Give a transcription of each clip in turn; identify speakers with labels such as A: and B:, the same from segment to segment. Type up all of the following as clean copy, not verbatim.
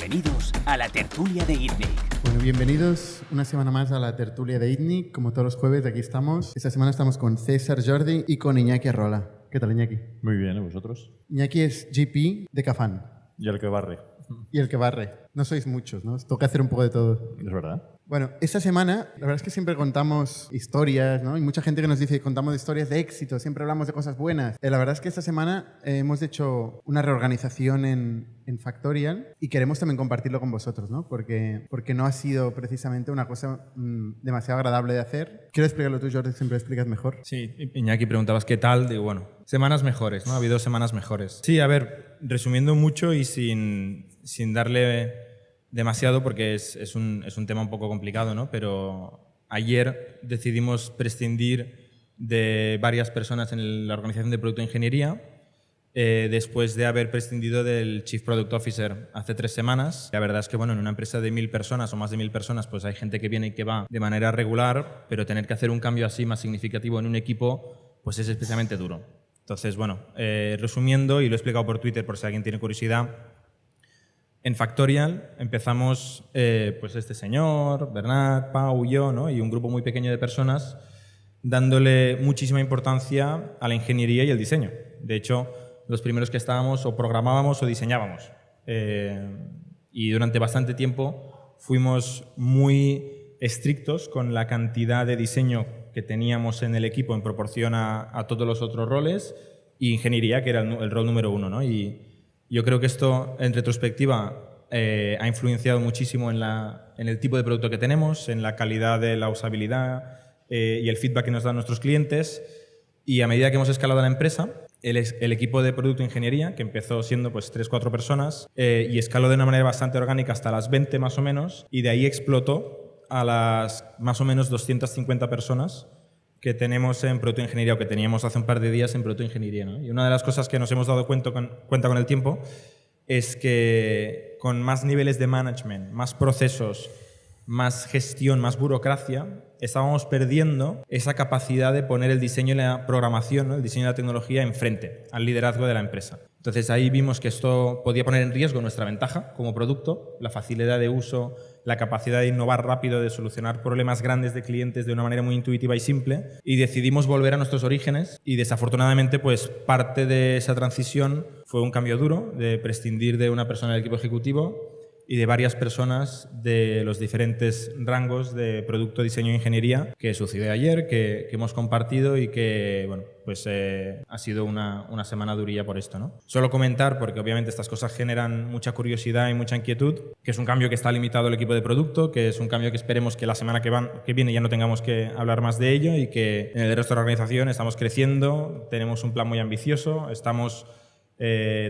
A: Bienvenidos a la tertulia de ITNIC.
B: Bueno, bienvenidos una semana más a la tertulia de ITNIC. Como todos los jueves, aquí estamos. Esta semana estamos con César Jordi y con Iñaki Arrola. ¿Qué tal, Iñaki?
C: Muy bien, ¿y vosotros?
B: Iñaki es GP de Cafán.
C: Y el que barre.
B: Y el que barre. No sois muchos, ¿no? Os toca hacer un poco de todo.
C: ¿Es verdad?
B: Bueno, esta semana, la verdad es que siempre contamos historias, ¿no? Hay mucha gente que nos dice que contamos historias de éxito, siempre hablamos de cosas buenas. La verdad es que esta semana hemos hecho una reorganización en Factorial y queremos también compartirlo con vosotros, ¿no? Porque no ha sido precisamente una cosa demasiado agradable de hacer. Quiero explicarlo tú, Jordi, siempre lo explicas mejor.
D: Sí, Iñaki, preguntabas qué tal. Digo, bueno, semanas mejores, ¿no? Ha habido semanas mejores. Sí, a ver, resumiendo mucho y sin darle demasiado porque es un tema un poco complicado, ¿no? Pero ayer decidimos prescindir de varias personas en la organización de Producto de Ingeniería después de haber prescindido del Chief Product Officer hace 3 semanas. La verdad es que, bueno, en una empresa de 1000 personas o más de 1000 personas, pues hay gente que viene y que va de manera regular, pero tener que hacer un cambio así más significativo en un equipo, pues es especialmente duro. Entonces, bueno, resumiendo, y lo he explicado por Twitter por si alguien tiene curiosidad, en Factorial empezamos pues este señor, Bernat, Pau y yo, ¿no? Y un grupo muy pequeño de personas dándole muchísima importancia a la ingeniería y el diseño. De hecho, los primeros que estábamos o programábamos o diseñábamos. Y durante bastante tiempo fuimos muy estrictos con la cantidad de diseño que teníamos en el equipo en proporción a todos los otros roles y ingeniería, que era el rol número 1, ¿no? Y yo creo que esto, en retrospectiva, ha influenciado muchísimo en el tipo de producto que tenemos, en la calidad de la usabilidad y el feedback que nos dan nuestros clientes. Y a medida que hemos escalado la empresa, el equipo de Producto de Ingeniería, que empezó siendo pues 3-4 personas, y escaló de una manera bastante orgánica hasta las 20 más o menos, y de ahí explotó a las más o menos 250 personas que tenemos en Producto de Ingeniería o que teníamos hace un par de días en Producto de Ingeniería, ¿no? Y una de las cosas que nos hemos dado cuenta con el tiempo es que con más niveles de management, más procesos, más gestión, más burocracia, estábamos perdiendo esa capacidad de poner el diseño y la programación, ¿no? El diseño y la tecnología enfrente al liderazgo de la empresa. Entonces ahí vimos que esto podía poner en riesgo nuestra ventaja como producto, la facilidad de uso, la capacidad de innovar rápido, de solucionar problemas grandes de clientes de una manera muy intuitiva y simple, y decidimos volver a nuestros orígenes y desafortunadamente pues parte de esa transición fue un cambio duro de prescindir de una persona del equipo ejecutivo y de varias personas de los diferentes rangos de producto, diseño e ingeniería que sucedió ayer, que hemos compartido y que, bueno, pues ha sido una semana durilla por esto, ¿no? Solo comentar, porque obviamente estas cosas generan mucha curiosidad y mucha inquietud, que es un cambio que está limitado al equipo de producto, que es un cambio que esperemos que la semana que viene ya no tengamos que hablar más de ello y que en el resto de la organización estamos creciendo, tenemos un plan muy ambicioso, estamos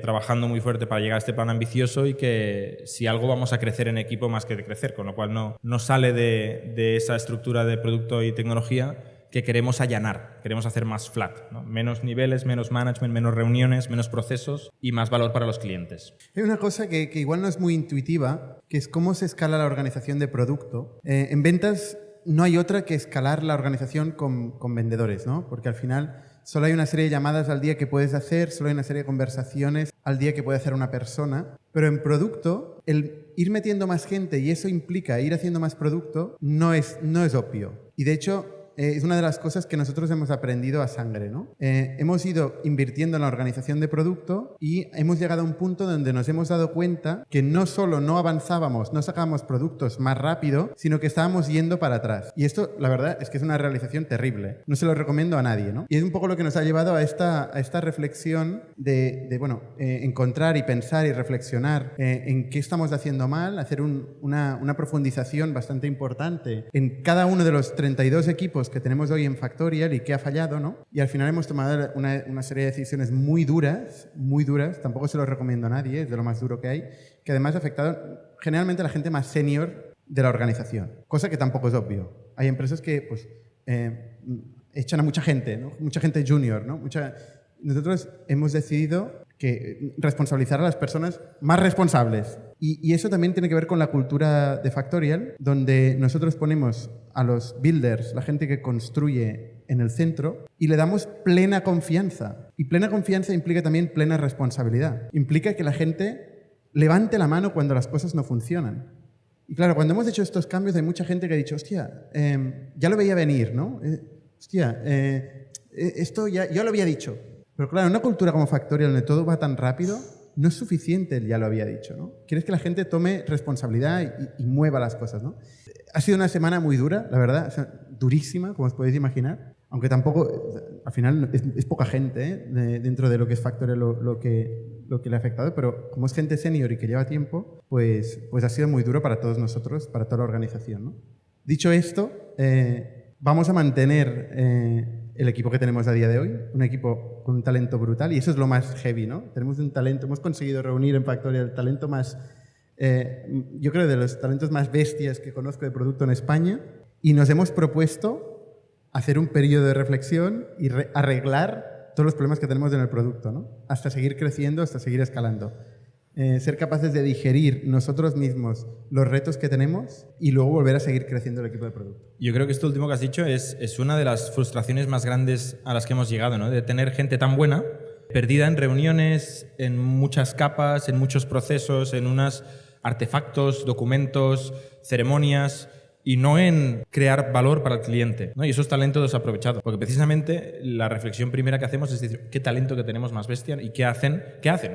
D: trabajando muy fuerte para llegar a este plan ambicioso y que si algo vamos a crecer en equipo más que de crecer, con lo cual no sale de esa estructura de producto y tecnología que queremos allanar, queremos hacer más flat, ¿no? Menos niveles, menos management, menos reuniones, menos procesos y más valor para los clientes.
B: Hay una cosa que igual no es muy intuitiva, que es cómo se escala la organización de producto. En ventas no hay otra que escalar la organización con vendedores, ¿no? Porque al final solo hay una serie de llamadas al día que puedes hacer, solo hay una serie de conversaciones al día que puede hacer una persona. Pero en producto, el ir metiendo más gente y eso implica ir haciendo más producto no es obvio. Y de hecho, es una de las cosas que nosotros hemos aprendido a sangre, ¿no? Hemos ido invirtiendo en la organización de producto y hemos llegado a un punto donde nos hemos dado cuenta que no solo no avanzábamos, no sacábamos productos más rápido, sino que estábamos yendo para atrás. Y esto, la verdad, es que es una realización terrible. No se lo recomiendo a nadie, ¿no? Y es un poco lo que nos ha llevado a esta reflexión de encontrar y pensar y reflexionar en qué estamos haciendo mal, hacer una profundización bastante importante en cada uno de los 32 equipos que tenemos hoy en Factorial y qué ha fallado, ¿no? Y al final hemos tomado una serie de decisiones muy duras, tampoco se lo recomiendo a nadie, es de lo más duro que hay, que además ha afectado generalmente a la gente más senior de la organización, cosa que tampoco es obvio. Hay empresas que pues, echan a mucha gente, ¿no? Mucha gente junior, ¿no? Nosotros hemos decidido responsabilizar a las personas más responsables. Y eso también tiene que ver con la cultura de Factorial, donde nosotros ponemos a los builders, la gente que construye, en el centro y le damos plena confianza. Y plena confianza implica también plena responsabilidad. Implica que la gente levante la mano cuando las cosas no funcionan. Y claro, cuando hemos hecho estos cambios hay mucha gente que ha dicho, hostia, ya lo veía venir, ¿no? Esto ya lo había dicho. Pero claro, en una cultura como Factorial, donde todo va tan rápido, no es suficiente el ya lo había dicho, ¿no? Quieres que la gente tome responsabilidad y mueva las cosas, ¿no? Ha sido una semana muy dura, la verdad, o sea, durísima, como os podéis imaginar, aunque tampoco, al final, es poca gente dentro de lo que es Factorial lo que le ha afectado, pero como es gente senior y que lleva tiempo, pues ha sido muy duro para todos nosotros, para toda la organización, ¿no? Dicho esto, vamos a mantener el equipo que tenemos a día de hoy, un equipo con un talento brutal, y eso es lo más heavy, ¿no? Tenemos un talento, hemos conseguido reunir en Factorial el talento más, yo creo, de los talentos más bestias que conozco de producto en España, y nos hemos propuesto hacer un periodo de reflexión y arreglar todos los problemas que tenemos en el producto, ¿no? Hasta seguir creciendo, hasta seguir escalando. Ser capaces de digerir nosotros mismos los retos que tenemos y luego volver a seguir creciendo el equipo de producto.
D: Yo creo que esto último que has dicho es una de las frustraciones más grandes a las que hemos llegado, ¿no? De tener gente tan buena, perdida en reuniones, en muchas capas, en muchos procesos, en unos artefactos, documentos, ceremonias, y no en crear valor para el cliente, ¿no? Y esos talentos desaprovechados. Porque precisamente la reflexión primera que hacemos es decir, ¿qué talento que tenemos más bestia y qué hacen?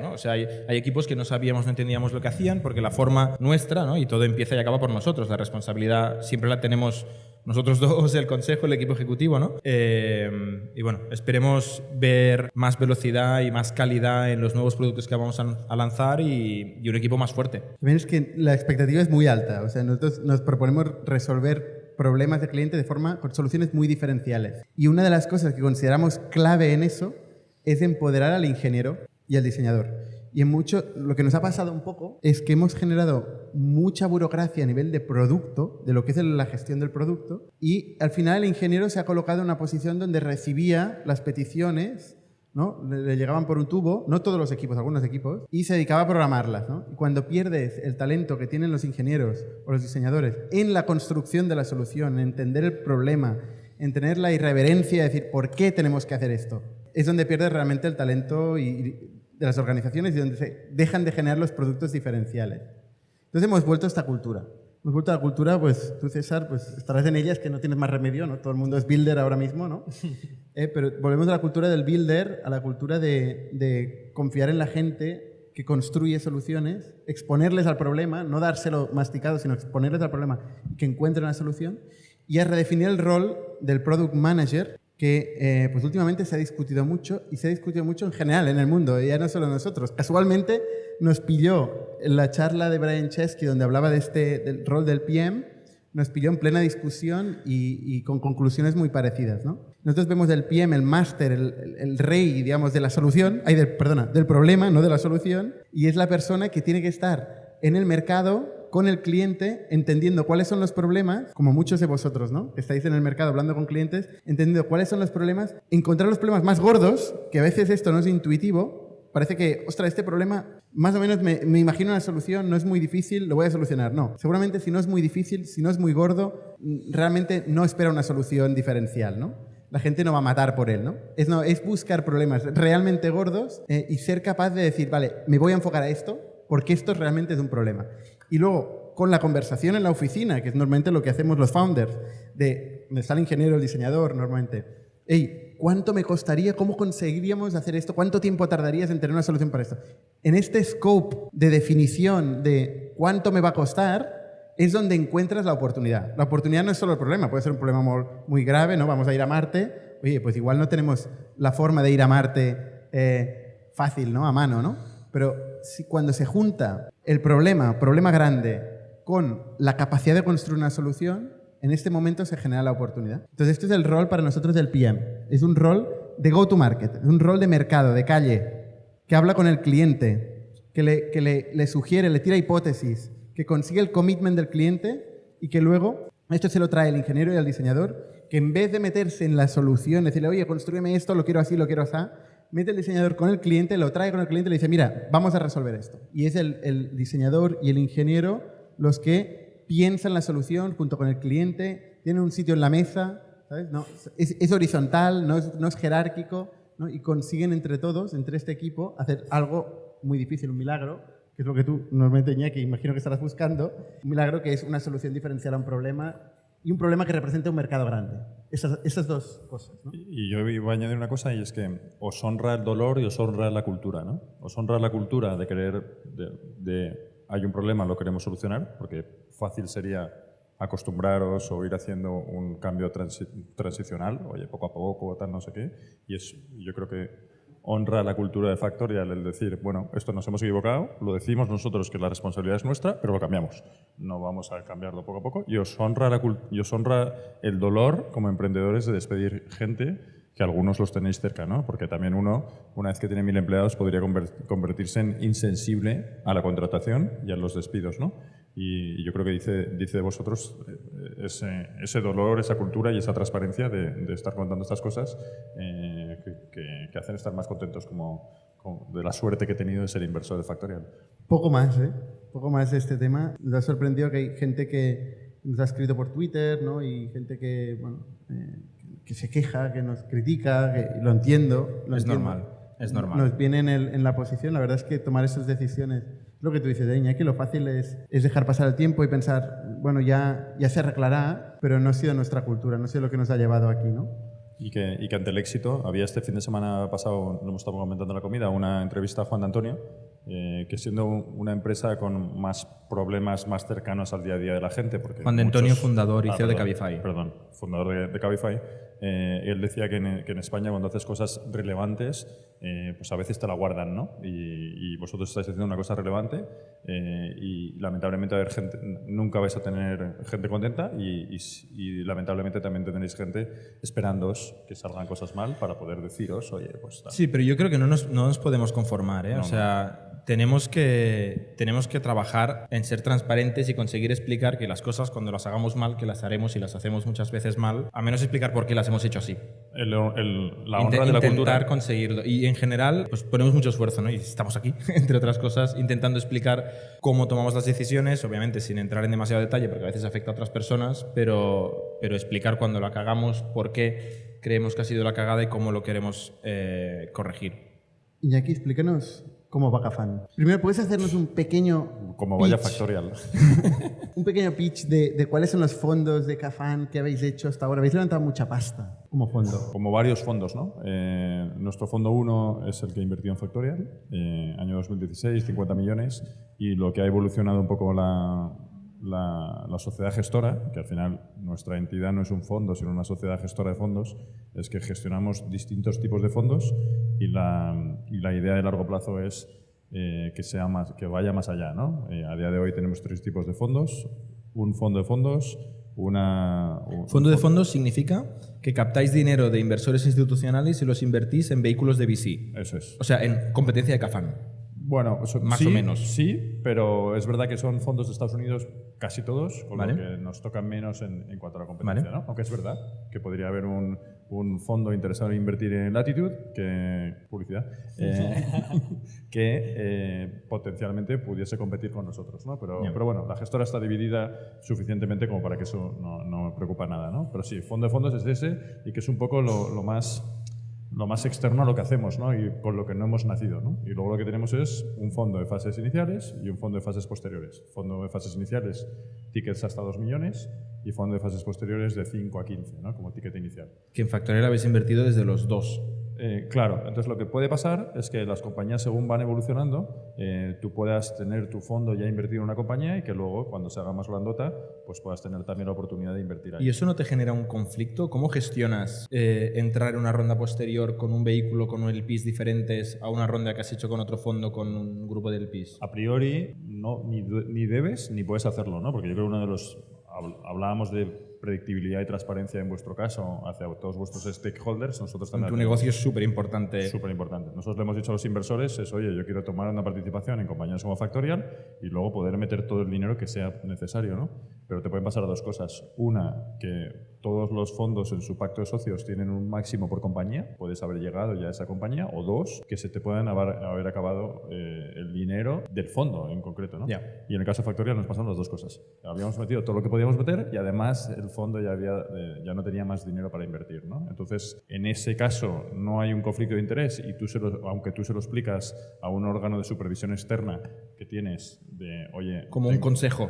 D: ¿No? O sea, hay equipos que no sabíamos, no entendíamos lo que hacían porque la forma nuestra, ¿no? Y todo empieza y acaba por nosotros. La responsabilidad siempre la tenemos nosotros dos, el consejo, el equipo ejecutivo, ¿no? Y bueno, esperemos ver más velocidad y más calidad en los nuevos productos que vamos a lanzar y un equipo más fuerte.
B: También es que la expectativa es muy alta. O sea, nosotros nos proponemos resolver problemas de cliente con soluciones muy diferenciales. Y una de las cosas que consideramos clave en eso es empoderar al ingeniero y al diseñador. Y en mucho, lo que nos ha pasado un poco es que hemos generado mucha burocracia a nivel de producto, de lo que es la gestión del producto, y al final el ingeniero se ha colocado en una posición donde recibía las peticiones, ¿no? Le llegaban por un tubo, no todos los equipos, algunos equipos, y se dedicaba a programarlas, ¿no? Y cuando pierdes el talento que tienen los ingenieros o los diseñadores en la construcción de la solución, en entender el problema, en tener la irreverencia de decir ¿por qué tenemos que hacer esto? Es donde pierdes realmente el talento de las organizaciones y donde se dejan de generar los productos diferenciales. Entonces hemos vuelto a esta cultura. Hemos vuelto a la cultura, pues tú, César, pues estarás en ella, es que no tienes más remedio, ¿no? Todo el mundo es builder ahora mismo, ¿no? Pero volvemos a la cultura del builder, a la cultura de confiar en la gente que construye soluciones, exponerles al problema, no dárselo masticado, sino exponerles al problema y que encuentren la solución, y a redefinir el rol del product manager, que pues últimamente se ha discutido mucho y se ha discutido mucho en general en el mundo, ya no solo nosotros. Casualmente nos pilló en la charla de Brian Chesky donde hablaba del rol del PM, nos pilló en plena discusión y con conclusiones muy parecidas, ¿no? Nosotros vemos del PM, el máster, el rey, digamos, de la solución, del problema, no de la solución, y es la persona que tiene que estar en el mercado con el cliente, entendiendo cuáles son los problemas, como muchos de vosotros, ¿no? Que estáis en el mercado hablando con clientes, entendiendo cuáles son los problemas, encontrar los problemas más gordos, que a veces esto no es intuitivo, parece que, ostras, este problema, más o menos me imagino una solución, no es muy difícil, lo voy a solucionar. No, seguramente si no es muy difícil, si no es muy gordo, realmente no espera una solución diferencial, ¿no? La gente no va a matar por él, ¿no? Es buscar problemas realmente gordos y ser capaz de decir, vale, me voy a enfocar a esto, porque esto realmente es un problema. Y luego, con la conversación en la oficina, que es normalmente lo que hacemos los founders, donde está el ingeniero, el diseñador, normalmente. Hey, ¿cuánto me costaría? ¿Cómo conseguiríamos hacer esto? ¿Cuánto tiempo tardarías en tener una solución para esto? En este scope de definición de cuánto me va a costar, es donde encuentras la oportunidad. La oportunidad no es solo el problema, puede ser un problema muy grave, ¿no? Vamos a ir a Marte. Oye, pues igual no tenemos la forma de ir a Marte fácil, ¿no? A mano, ¿no? Pero cuando se junta el problema grande, con la capacidad de construir una solución, en este momento se genera la oportunidad. Entonces, este es el rol para nosotros del PM. Es un rol de go-to-market, es un rol de mercado, de calle, que habla con el cliente, que le sugiere, le tira hipótesis, que consigue el commitment del cliente y que luego esto se lo trae el ingeniero y el diseñador, que en vez de meterse en la solución, decirle, oye, construyeme esto, lo quiero así, lo quiero así, mete el diseñador con el cliente, lo trae con el cliente y le dice, mira, vamos a resolver esto. Y es el diseñador y el ingeniero los que piensan la solución junto con el cliente, tienen un sitio en la mesa, ¿sabes? No, es horizontal, no es jerárquico, ¿no? Y consiguen entre todos, entre este equipo, hacer algo muy difícil, un milagro, que es lo que tú normalmente, Iñaki, imagino que estarás buscando. Un milagro que es una solución diferencial a un problema y un problema que representa un mercado grande. Esas dos cosas, ¿no?
C: Y yo iba a añadir una cosa, y es que os honra el dolor y os honra la cultura, ¿no? Os honra la cultura de querer, hay un problema, lo queremos solucionar, porque fácil sería acostumbraros o ir haciendo un cambio transicional, oye, poco a poco, tal, no sé qué, y yo creo que honra la cultura de Factorial el decir, bueno, esto nos hemos equivocado, lo decimos nosotros que la responsabilidad es nuestra, pero lo cambiamos. No vamos a cambiarlo poco a poco. Y os honra el dolor como emprendedores de despedir gente, que algunos los tenéis cerca, ¿no? Porque también uno, una vez que tiene 1000 empleados, podría convertirse en insensible a la contratación y a los despidos, ¿no? Y yo creo que dice de vosotros ese dolor, esa cultura y esa transparencia de estar contando estas cosas que hacen estar más contentos de la suerte que he tenido de ser inversor de Factorial.
B: Poco más, ¿eh? Poco más de este tema. Nos ha sorprendido que hay gente que nos ha escrito por Twitter, ¿no? Y gente que, bueno, que se queja, que nos critica, que lo entiendo.
D: Es normal.
B: Nos viene en la posición. La verdad es que tomar esas decisiones, lo que tú dices, Iñaki, lo fácil es dejar pasar el tiempo y pensar, bueno, ya se arreglará, pero no ha sido nuestra cultura, no ha sido lo que nos ha llevado aquí, ¿no?
C: Y que ante el éxito, había este fin de semana pasado, lo hemos estado comentando en la comida, una entrevista a Juan de Antonio, que siendo una empresa con más problemas más cercanos al día a día de la gente. Porque
D: Juan de Antonio, fundador y CEO de Cabify.
C: Perdón, fundador de Cabify. Él decía que en España, cuando haces cosas relevantes, pues a veces te la guardan, ¿no? Y vosotros estáis haciendo una cosa relevante y lamentablemente nunca vais a tener gente contenta y lamentablemente también tendréis gente esperándoos que salgan cosas mal para poder deciros, oye, pues... Tal.
D: Sí, pero yo creo que no nos podemos conformar, ¿eh?
C: No,
D: o sea... Tenemos que trabajar en ser transparentes y conseguir explicar que las cosas, cuando las hagamos mal, que las haremos y las hacemos muchas veces mal, a menos explicar por qué las hemos hecho así.
C: La honra de la cultura.
D: Intentar conseguirlo. Y en general, pues ponemos mucho esfuerzo, ¿no? Y estamos aquí, entre otras cosas, intentando explicar cómo tomamos las decisiones, obviamente sin entrar en demasiado detalle, porque a veces afecta a otras personas, pero explicar cuando la cagamos, por qué creemos que ha sido la cagada y cómo lo queremos corregir.
B: Iñaki, explícanos cómo va Cafán. Primero, ¿puedes hacernos un pequeño
C: Como vaya Factorial.
B: un pequeño pitch de cuáles son los fondos de Cafán que habéis hecho hasta ahora? Habéis levantado mucha pasta como fondo.
C: Como varios fondos, ¿no? Nuestro fondo 1 es el que ha invertido en Factorial, año 2016, 50 millones, y lo que ha evolucionado un poco la sociedad gestora, que al final nuestra entidad no es un fondo, sino una sociedad gestora de fondos, es que gestionamos distintos tipos de fondos y la idea de largo plazo es que vaya más allá, ¿no? A día de hoy tenemos 3 tipos de fondos, un fondo de fondos,
D: Fondo de fondos significa que captáis dinero de inversores institucionales y los invertís en vehículos de VC.
C: Eso es.
D: O sea, en competencia de Cafán.
C: Bueno,
D: más
C: sí,
D: o menos.
C: Sí, pero es verdad que son fondos de Estados Unidos casi todos, con
D: vale.
C: lo que nos tocan menos en cuanto a la competencia,
D: vale.
C: ¿no? Aunque es verdad que podría haber un fondo interesado en invertir en Latitude, publicidad, que potencialmente pudiese competir con nosotros, ¿no? Pero bueno, la gestora está dividida suficientemente como para que eso no me preocupa nada, ¿no? Pero sí, fondo de fondos es ese y que es un poco lo más externo a lo que hacemos, ¿no? Y con lo que no hemos nacido, ¿no? Y luego lo que tenemos es un fondo de fases iniciales y un fondo de fases posteriores. Fondo de fases iniciales, tickets hasta 2 millones y fondo de fases posteriores de 5 a 15, ¿no? Como ticket inicial.
D: Que en Factorial habéis invertido desde los 2.
C: Claro, entonces lo que puede pasar es que las compañías según van evolucionando, tú puedas tener tu fondo ya invertido en una compañía y que luego cuando se haga más grandota pues puedas tener también la oportunidad de invertir ahí.
D: ¿Y eso no te genera un conflicto? ¿Cómo gestionas entrar en una ronda posterior con un vehículo, con LPs diferentes a una ronda que has hecho con otro fondo con un grupo de LPs?
C: A priori no, ni debes ni puedes hacerlo, ¿no? Porque yo creo que uno de los... Hablábamos de predictibilidad y transparencia en vuestro caso hacia todos vuestros stakeholders. Nosotros también...
D: Tu negocio es súper importante.
C: Súper importante. Nosotros le hemos dicho a los inversores oye, yo quiero tomar una participación en compañías como Factorial y luego poder meter todo el dinero que sea necesario, ¿no? Pero te pueden pasar 2 cosas. Una, que todos los fondos en su pacto de socios tienen un máximo por compañía, puedes haber llegado ya a esa compañía, o 2, que se te puedan haber acabado el dinero del fondo en concreto, ¿no?
D: Yeah.
C: Y en el caso de Factorial nos pasaron las 2 cosas. Habíamos metido todo lo que podíamos meter y además el fondo ya no tenía más dinero para invertir, ¿no? Entonces, en ese caso no hay un conflicto de interés y aunque tú se lo explicas a un órgano de supervisión externa que tienes de, oye...
D: Como un consejo.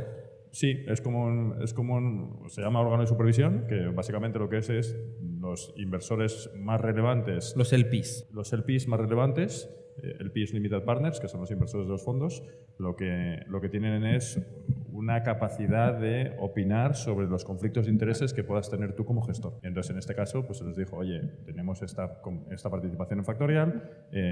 C: Sí, se llama órgano de supervisión, que básicamente lo que es los inversores más relevantes.
D: Los LPs.
C: Los LPs más relevantes, LPs Limited Partners, que son los inversores de los fondos, lo que tienen es una capacidad de opinar sobre los conflictos de intereses que puedas tener tú como gestor. Entonces, en este caso, pues se les dijo, oye, tenemos esta participación en Factorial,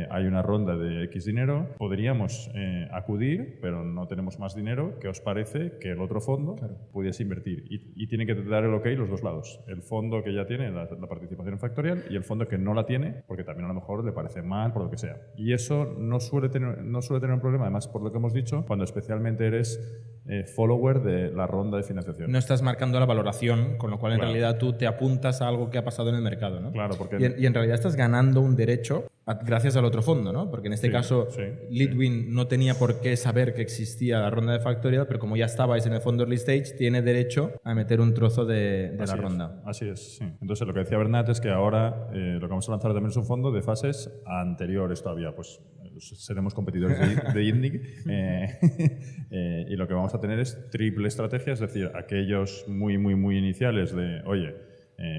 C: hay una ronda de X dinero, podríamos acudir, pero no tenemos más dinero. ¿Qué os parece que el otro fondo pudiese invertir? Y tienen que dar el ok los dos lados. El fondo que ya tiene la participación en Factorial y el fondo que no la tiene, porque también a lo mejor le parece mal, por lo que sea. Y eso no suele tener un problema, además, por lo que hemos dicho, cuando especialmente eres follower de la ronda de financiación.
D: No estás marcando la valoración, con lo cual en
C: Claro.
D: realidad tú te apuntas a algo que ha pasado en el mercado, ¿no?
C: Claro, porque...
D: Y en realidad estás ganando un derecho gracias al otro fondo, ¿no? Porque en este
C: Sí,
D: caso
C: sí,
D: Leadwin no tenía por qué saber que existía la ronda de Factorial, pero como ya estabais en el fondo early stage, tiene derecho a meter un trozo de la ronda.
C: Así es, sí. Entonces, lo que decía Bernat es que ahora lo que vamos a lanzar también es un fondo de fases anteriores todavía, pues seremos competidores de INDIC y lo que vamos a tener es triple estrategia, es decir, aquellos muy iniciales de, oye,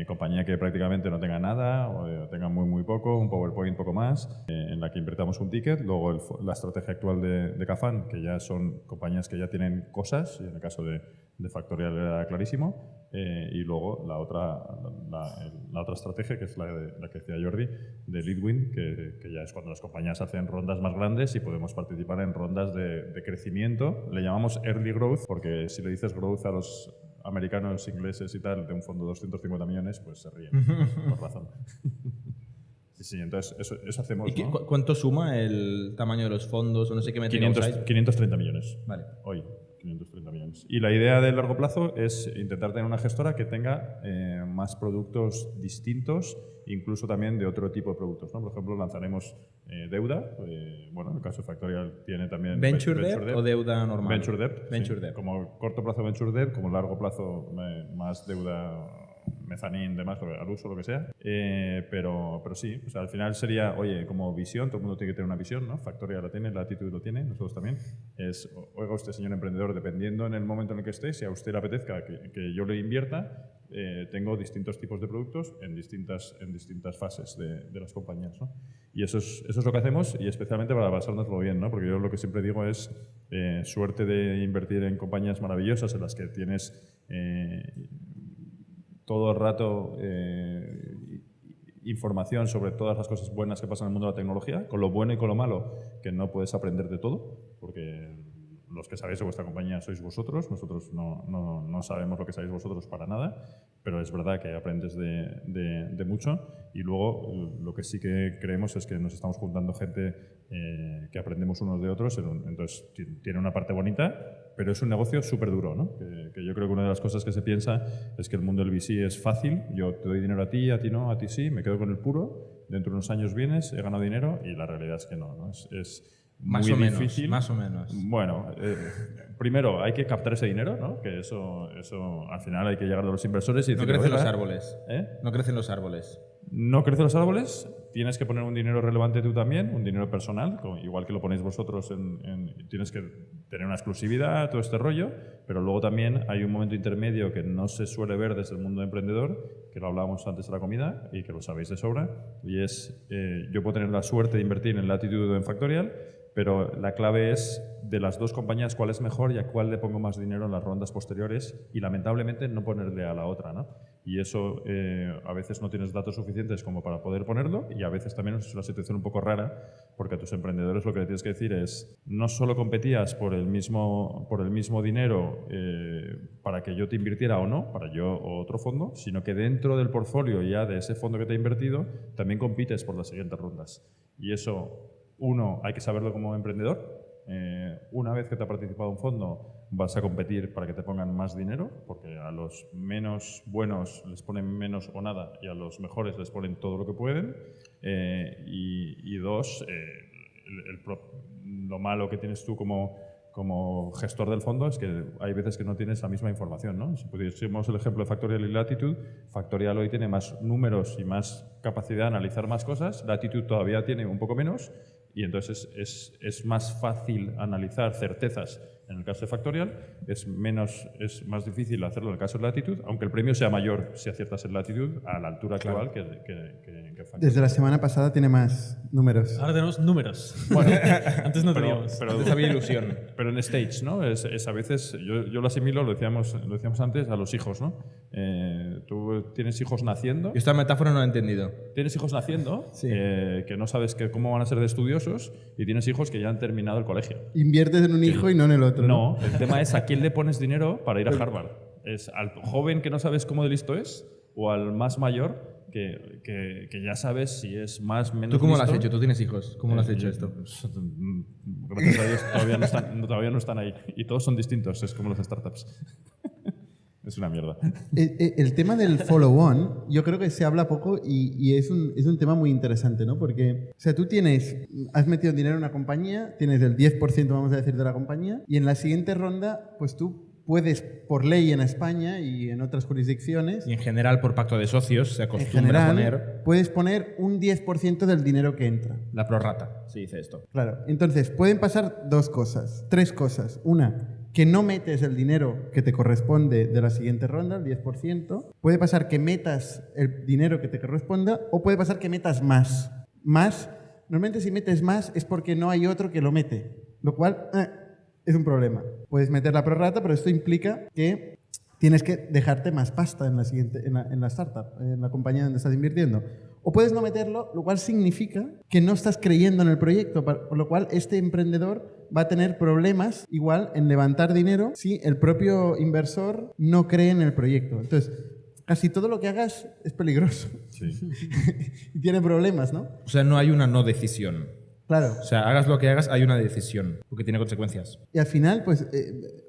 C: compañía que prácticamente no tenga nada o tenga muy poco, un PowerPoint poco más, en la que invertamos un ticket. Luego la estrategia actual de Cafán, que ya son compañías que ya tienen cosas, y en el caso de Factorial era clarísimo. Y luego la otra estrategia, que es la que decía Jordi, de Leadwin, que ya es cuando las compañías hacen rondas más grandes y podemos participar en rondas de crecimiento. Le llamamos Early Growth, porque si le dices growth a los americanos, ingleses y tal, de un fondo de 250 millones, pues se ríen, por razón. Sí, entonces eso hacemos,
D: ¿Y
C: ¿no?
D: cuánto suma el tamaño de los fondos? O no sé qué métrica usáis.
C: 530 millones.
D: Vale.
C: Hoy, 530 millones. Y la idea de largo plazo es intentar tener una gestora que tenga más productos distintos, incluso también de otro tipo de productos, ¿no? Por ejemplo, lanzaremos deuda. Bueno, en el caso de Factorial tiene también...
D: ¿Venture debt o deuda normal?
C: Venture debt.
D: Venture
C: Sí.
D: debt.
C: Como corto plazo venture debt, como largo plazo más deuda, mezanín, demás, al uso, lo que sea. Pero sí, o sea, al final sería, oye, como visión, todo el mundo tiene que tener una visión, ¿no? Factorial la tiene, Latitude lo tiene, nosotros también. Es, oiga usted, señor emprendedor, dependiendo en el momento en el que esté, si a usted le apetezca que yo le invierta, tengo distintos tipos de productos en distintas fases de las compañías, ¿no? Y eso es lo que hacemos, y especialmente para pasárnoslo bien, ¿no? Porque yo lo que siempre digo es suerte de invertir en compañías maravillosas en las que tienes todo el rato información sobre todas las cosas buenas que pasan en el mundo de la tecnología, con lo bueno y con lo malo, que no puedes aprender de todo, porque los que sabéis de vuestra compañía sois vosotros, nosotros no sabemos lo que sabéis vosotros para nada, pero es verdad que aprendes de mucho. Y luego lo que sí que creemos es que nos estamos juntando gente que aprendemos unos de otros, entonces tiene una parte bonita, pero es un negocio súper duro, ¿no? Que yo creo que una de las cosas que se piensa es que el mundo del VC es fácil, yo te doy dinero a ti no, a ti sí, me quedo con el puro, dentro de unos años vienes, he ganado dinero, y la realidad es que no. Es
D: Más
C: muy
D: o menos,
C: difícil.
D: más o menos.
C: Bueno, primero hay que captar ese dinero, ¿no? Que eso al final hay que llegar a los inversores y
D: No
C: decir,
D: crecen los
C: "Oiga,
D: árboles.
C: ¿eh?
D: No crecen los árboles.
C: No crecen los árboles, tienes que poner un dinero relevante tú también, un dinero personal, igual que lo ponéis vosotros, tienes que tener una exclusividad, todo este rollo, pero luego también hay un momento intermedio que no se suele ver desde el mundo emprendedor, que lo hablábamos antes de la comida y que lo sabéis de sobra, y es, yo puedo tener la suerte de invertir en Latitude o en Factorial, pero la clave es de las dos compañías cuál es mejor y a cuál le pongo más dinero en las rondas posteriores, y lamentablemente no ponerle a la otra, ¿no? Y eso a veces no tienes datos suficientes como para poder ponerlo, y a veces también es una situación un poco rara, porque a tus emprendedores lo que le tienes que decir es, no solo competías por el mismo dinero para que yo te invirtiera o no, para yo o otro fondo, sino que dentro del portfolio ya de ese fondo que te ha invertido también compites por las siguientes rondas. Y eso, uno, hay que saberlo como emprendedor. Una vez que te ha participado un fondo, vas a competir para que te pongan más dinero, porque a los menos buenos les ponen menos o nada, y a los mejores les ponen todo lo que pueden. Y dos, lo malo que tienes tú como como gestor del fondo es que hay veces que no tienes la misma información, ¿no? Si pudiésemos el ejemplo de Factorial y Latitude, Factorial hoy tiene más números y más capacidad de analizar más cosas, Latitude todavía tiene un poco menos, y entonces es más fácil analizar certezas en el caso de Factorial, es más difícil hacerlo en el caso de Latitude, aunque el premio sea mayor si aciertas en Latitude a la altura actual que Factorial.
B: Desde la semana pasada tiene más números.
E: Ahora tenemos números.
C: Bueno,
E: Antes no teníamos.
C: pero
D: Antes había ilusión.
C: Pero en stage, ¿no? Es a veces, yo lo asimilo, lo decíamos antes, a los hijos, ¿no? Tú tienes hijos naciendo.
D: Yo esta metáfora no la he entendido.
C: Tienes hijos naciendo,
D: Sí.
C: que no sabes cómo van a ser de estudiosos, y tienes hijos que ya han terminado el colegio.
B: Inviertes en un hijo y no en el otro.
C: No, el tema es a quién le pones dinero para ir a Harvard. ¿Es al joven que no sabes cómo de listo es o al más mayor que ya sabes si es más o menos
D: ¿Tú cómo lo
C: listo?
D: has hecho? ¿Tú tienes hijos? ¿Cómo lo has hecho esto?
C: Gracias a Dios todavía no están ahí. Y todos son distintos, es como las startups. Es una mierda.
B: El tema del follow-on, yo creo que se habla poco y es un tema muy interesante, ¿no? Porque, o sea, tú has metido dinero en una compañía, tienes el 10%, vamos a decir, de la compañía, y en la siguiente ronda, pues tú puedes, por ley en España y en otras jurisdicciones,
D: Y en general, por pacto de socios, se
B: en
D: acostumbra
B: general,
D: a poner
B: puedes poner un 10% del dinero que entra.
D: la prorrata, se dice esto.
B: Claro, entonces pueden pasar tres cosas. Una, que no metes el dinero que te corresponde de la siguiente ronda, el 10%. Puede pasar que metas el dinero que te corresponda o puede pasar que metas más. Normalmente si metes más es porque no hay otro que lo mete, lo cual es un problema. Puedes meter la prorrata, pero esto implica que tienes que dejarte más pasta en la startup, en la compañía donde estás invirtiendo. O puedes no meterlo, lo cual significa que no estás creyendo en el proyecto, por lo cual este emprendedor va a tener problemas igual en levantar dinero si el propio inversor no cree en el proyecto. Entonces, casi todo lo que hagas es peligroso.
C: Sí.
B: Y tiene problemas, ¿no?
D: O sea, no hay una no decisión.
B: Claro.
D: O sea, hagas lo que hagas, hay una decisión, porque tiene consecuencias.
B: Y al final, pues,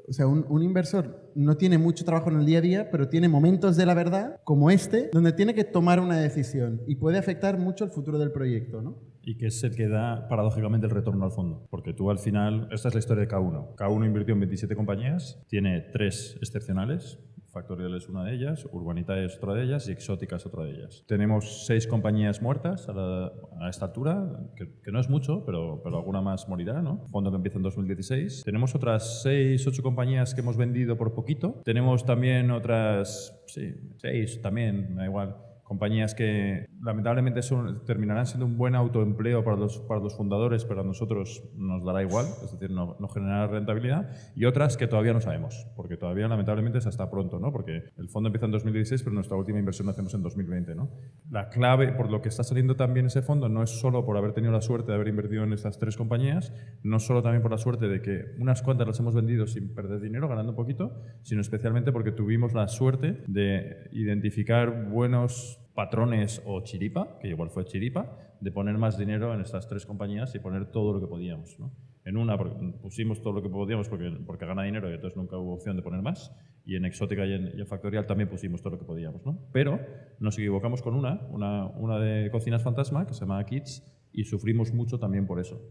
B: o sea, un inversor no tiene mucho trabajo en el día a día, pero tiene momentos de la verdad, como este, donde tiene que tomar una decisión y puede afectar mucho el futuro del proyecto, ¿no?
C: Y que es el que da, paradójicamente, el retorno al fondo. Porque tú, al final, esta es la historia de K1. K1 invirtió en 27 compañías, tiene 3 excepcionales. Factorial es una de ellas, Urbanita es otra de ellas y Exótica es otra de ellas. Tenemos 6 compañías muertas a esta altura, que no es mucho, pero alguna más morirá, ¿no? Fondo que empieza en 2016. Tenemos otras 6, 8 compañías que hemos vendido por poquito. Tenemos también otras, 6 también, me da igual. Compañías que lamentablemente terminarán siendo un buen autoempleo para los fundadores, pero a nosotros nos dará igual, es decir, no generará rentabilidad, y otras que todavía no sabemos, porque todavía lamentablemente es hasta pronto, ¿no? Porque el fondo empieza en 2016, pero nuestra última inversión la hacemos en 2020, ¿no? La clave por lo que está saliendo también ese fondo no es solo por haber tenido la suerte de haber invertido en estas 3 compañías, no solo también por la suerte de que unas cuantas las hemos vendido sin perder dinero, ganando un poquito, sino especialmente porque tuvimos la suerte de identificar buenos patrones o chiripa, que igual fue chiripa, de poner más dinero en estas 3 compañías y poner todo lo que podíamos, ¿no? En una pusimos todo lo que podíamos porque gana dinero y entonces nunca hubo opción de poner más, y en Exótica y en Factorial también pusimos todo lo que podíamos, ¿no? Pero nos equivocamos con una de Cocinas Fantasma, que se llama Kids, y sufrimos mucho también por eso,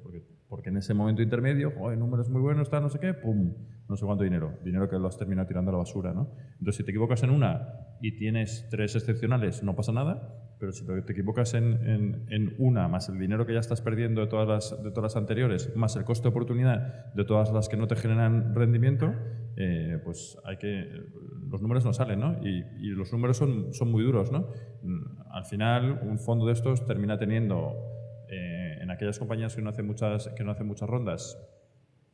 C: porque en ese momento intermedio, el número es muy bueno, está no sé qué, pum, no sé cuánto dinero que lo has terminado tirando a la basura, ¿no? Entonces, si te equivocas en una y tienes 3 excepcionales, no pasa nada, pero si te equivocas en una, más el dinero que ya estás perdiendo de todas las anteriores, más el coste de oportunidad de todas las que no te generan rendimiento, pues los números no salen, ¿no? Y los números son muy duros, ¿no? Al final, un fondo de estos termina teniendo en aquellas compañías que no hacen muchas rondas,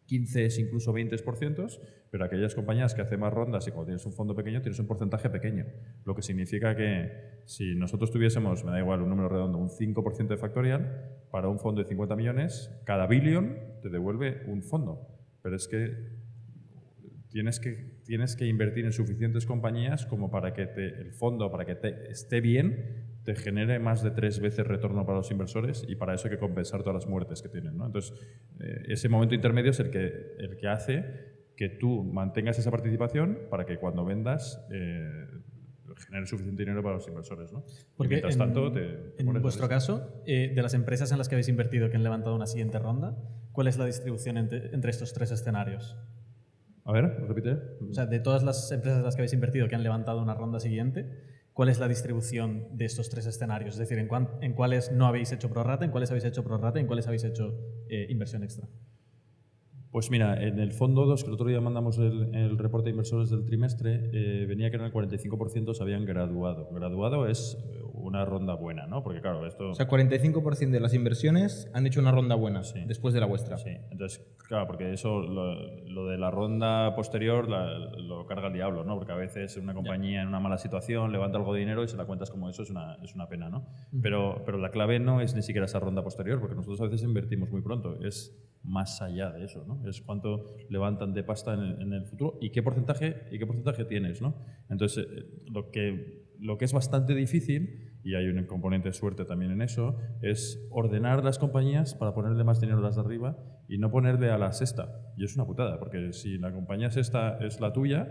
C: 15, incluso 20%, pero aquellas compañías que hacen más rondas y cuando tienes un fondo pequeño tienes un porcentaje pequeño, lo que significa que si nosotros tuviésemos, me da igual un número redondo, un 5% de Factorial, para un fondo de 50 millones, cada billón te devuelve un fondo, pero es que tienes que invertir en suficientes compañías como para que el fondo, para que esté bien, te genere más de 3 veces retorno para los inversores, y para eso hay que compensar todas las muertes que tienen, ¿no? Entonces, ese momento intermedio es el que hace que tú mantengas esa participación para que cuando vendas genere suficiente dinero para los inversores, ¿no?
E: Porque
C: mientras tanto,
E: en vuestro caso, de las empresas en las que habéis invertido que han levantado una siguiente ronda, ¿cuál es la distribución entre estos tres escenarios?
C: A ver, repite.
E: O sea, de todas las empresas en las que habéis invertido que han levantado una ronda siguiente, ¿cuál es la distribución de estos tres escenarios? Es decir, ¿en cuáles no habéis hecho prorrata, en cuáles habéis hecho prorrata y en cuáles habéis hecho inversión extra?
C: Pues mira, en el fondo 2, que el otro día mandamos el reporte de inversores del trimestre, venía que en el 45% se habían graduado. Graduado es una ronda buena, ¿no? Porque claro, esto...
D: O sea, 45% de las inversiones han hecho una ronda buena después de la vuestra.
C: Sí, entonces, claro, porque eso, lo de la ronda posterior lo carga el diablo, ¿no? Porque a veces una compañía en una mala situación levanta algo de dinero y se la cuentas como eso, es una pena, ¿no? Pero la clave no es ni siquiera esa ronda posterior, porque nosotros a veces invertimos muy pronto, es más allá de eso, ¿no? Es cuánto levantan de pasta en el futuro y qué porcentaje tienes, ¿no? Entonces, lo que es bastante difícil, y hay un componente de suerte también en eso, es ordenar las compañías para ponerle más dinero a las de arriba y no ponerle a la sexta. Y es una putada, porque si la compañía sexta es la tuya,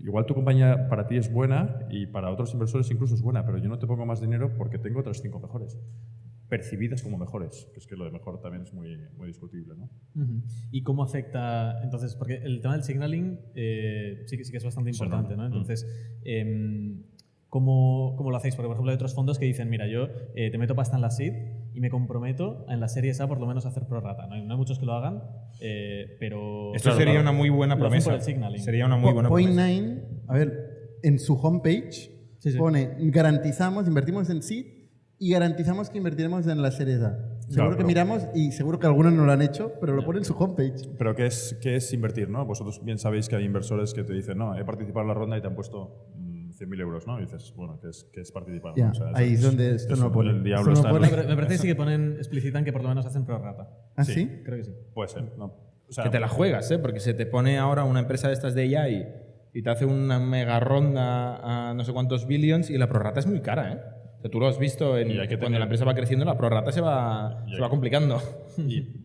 C: igual tu compañía para ti es buena y para otros inversores incluso es buena, pero yo no te pongo más dinero porque tengo otras 5 mejores, percibidas como mejores, que es que lo de mejor también es muy, muy discutible, ¿no?
E: ¿Y cómo afecta, entonces, porque el tema del signaling sí que es bastante importante, ¿no? Entonces, ¿cómo lo hacéis? Porque, por ejemplo, hay otros fondos que dicen, mira, yo te meto pasta en la seed y me comprometo en la serie A por lo menos a hacer prorrata. No hay muchos que lo hagan, pero...
D: Esto sería una muy buena
E: lo hacen
D: promesa.
E: por el signaling.
D: Sería una muy buena
B: Point
D: promesa.
B: 9, a ver, en su homepage pone, garantizamos, invertimos en seed y garantizamos que invertiremos en la serie A. Seguro que miramos y seguro que algunos no lo han hecho, pero lo pone en su homepage.
C: Pero ¿qué es invertir, no? Vosotros bien sabéis que hay inversores que te dicen, no, he participado en la ronda y te han puesto 100.000 euros, ¿no? Y dices, bueno, ¿qué es participar?
B: Ya,
C: ¿no? O sea,
B: ahí es donde esto no pone.
C: El diablo
B: Esto no
C: está...
B: pone.
E: Me parece que sí que explicitan que por lo menos hacen prorrata.
B: ¿Ah,
C: Sí.
B: sí?
E: Creo que sí.
C: Puede ser, ¿no? O sea,
D: Que te la juegas, ¿eh? Porque se te pone ahora una empresa de estas de AI y te hace una mega ronda a no sé cuántos billions y la prorrata es muy cara, ¿eh? O sea, tú lo has visto cuando la empresa va creciendo, la prorrata se va complicando.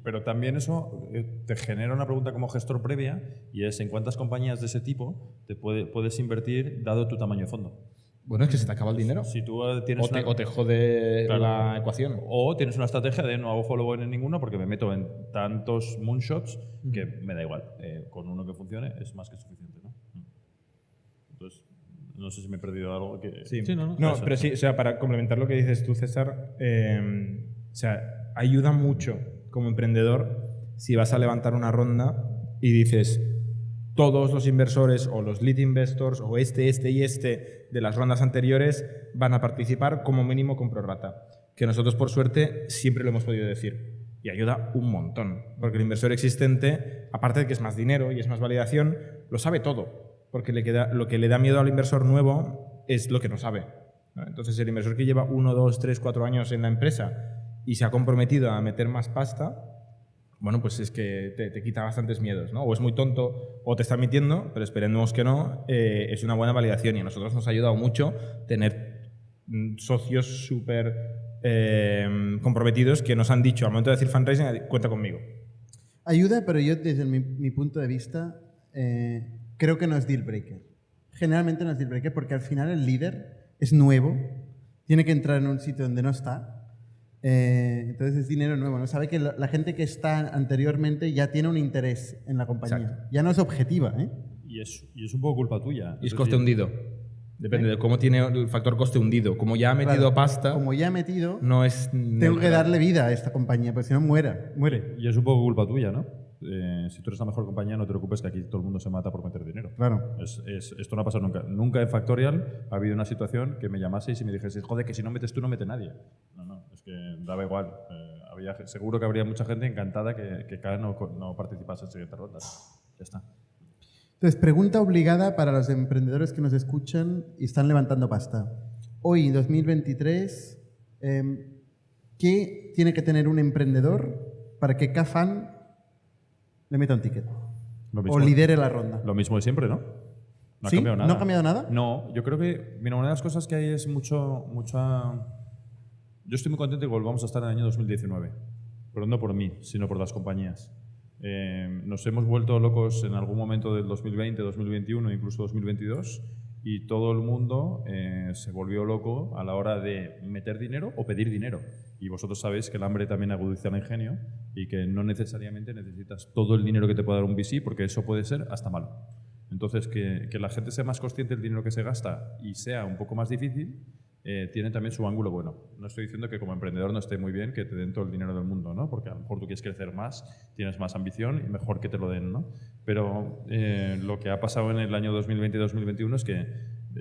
C: Pero también eso te genera una pregunta como gestor previa y es en cuántas compañías de ese tipo te puedes invertir dado tu tamaño de fondo.
D: Bueno, es que se te acaba el dinero.
C: Si tú tienes
D: O te jode la ecuación.
C: O tienes una estrategia de no hago follow en ninguno porque me meto en tantos moonshots que me da igual. Con uno que funcione es más que suficiente, ¿no? Entonces, no sé si me he perdido algo que...
E: Sí, no.
D: No, pero sí, o sea, para complementar lo que dices tú, César, o sea, ayuda mucho como emprendedor si vas a levantar una ronda y dices todos los inversores o los lead investors o este y este de las rondas anteriores van a participar como mínimo con prorrata. Que nosotros, por suerte, siempre lo hemos podido decir. Y ayuda un montón. Porque el inversor existente, aparte de que es más dinero y es más validación, lo sabe todo. Porque lo que le da miedo al inversor nuevo es lo que no sabe, ¿no? Entonces, el inversor que lleva 1, 2, 3, 4 años en la empresa y se ha comprometido a meter más pasta, bueno, pues es que te quita bastantes miedos, ¿no? O es muy tonto o te está mintiendo, pero esperemos que no, es una buena validación y a nosotros nos ha ayudado mucho tener socios súper comprometidos que nos han dicho al momento de decir fundraising, cuenta conmigo.
B: Ayuda, pero yo desde mi punto de vista creo que no es deal breaker. Generalmente no es deal breaker porque al final el líder es nuevo, tiene que entrar en un sitio donde no está. Entonces es dinero nuevo, ¿no? Sabe que la gente que está anteriormente ya tiene un interés en la compañía.
D: Exacto.
B: Ya no es objetiva, ¿eh?
C: Y es un poco culpa tuya.
D: Y es coste hundido. Depende de cómo tiene el factor coste hundido. Como ya ha metido
B: Claro,
D: pasta,
B: como ya ha metido,
D: no es...
B: tengo que darle vida a esta compañía, porque si no muere.
C: Y es un poco culpa tuya, ¿no? Si tú eres la mejor compañía, no te preocupes que aquí todo el mundo se mata por meter dinero.
B: Claro.
C: Esto no ha pasado nunca. Nunca en Factorial ha habido una situación que me llamaseis y me dijeseis, joder, que si no metes tú, no mete nadie. No, es que daba igual. Seguro que habría mucha gente encantada que cada no participase en siguientes rondas. Ya está.
B: Entonces, pregunta obligada para los emprendedores que nos escuchan y están levantando pasta. Hoy, 2023, ¿qué tiene que tener un emprendedor para que CAFAN le meta un ticket? O lidere la ronda.
C: Lo mismo de siempre, ¿no? No ha
B: ¿Sí?
C: cambiado nada.
B: ¿No ha cambiado nada?
C: No, yo creo que, mira, una de las cosas que hay es mucha... Yo estoy muy contento de que volvamos a estar en el año 2019, pero no por mí, sino por las compañías. Nos hemos vuelto locos en algún momento del 2020, 2021, incluso 2022, y todo el mundo se volvió loco a la hora de meter dinero o pedir dinero. y vosotros sabéis que el hambre también agudiza el ingenio y que no necesariamente necesitas todo el dinero que te pueda dar un VC, porque eso puede ser hasta malo. Entonces, que la gente sea más consciente del dinero que se gasta y sea un poco más difícil, tiene también su ángulo bueno. No estoy diciendo que como emprendedor no esté muy bien que te den todo el dinero del mundo, ¿no? Porque a lo mejor tú quieres crecer más, tienes más ambición y mejor que te lo den, ¿no? Pero lo que ha pasado en el año 2020 y 2021 es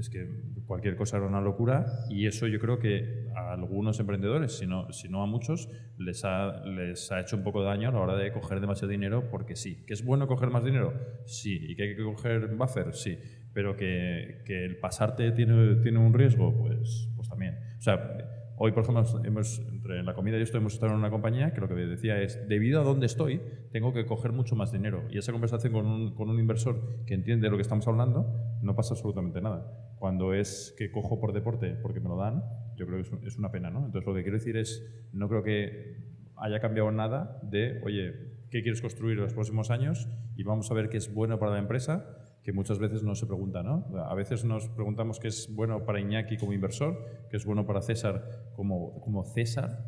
C: que cualquier cosa era una locura, y eso yo creo que a algunos emprendedores, si no a muchos, les ha hecho un poco de daño a la hora de coger demasiado dinero, porque sí. ¿Que es bueno coger más dinero? Sí. ¿Y que hay que coger buffer? Sí. Pero que el pasarte tiene un riesgo, pues también. O sea, hoy, por ejemplo, entre la comida y esto hemos estado en una compañía que lo que decía es, debido a dónde estoy, tengo que coger mucho más dinero. Y esa conversación con un inversor que entiende de lo que estamos hablando, no pasa absolutamente nada. Cuando es que cojo por deporte porque me lo dan, yo creo que es una pena, ¿no? Entonces, lo que quiero decir es, no creo que haya cambiado nada de, oye, ¿qué quieres construir en los próximos años? Y vamos a ver qué es bueno para la empresa, que muchas veces no se pregunta, ¿no? A veces nos preguntamos qué es bueno para Iñaki como inversor, qué es bueno para César como César,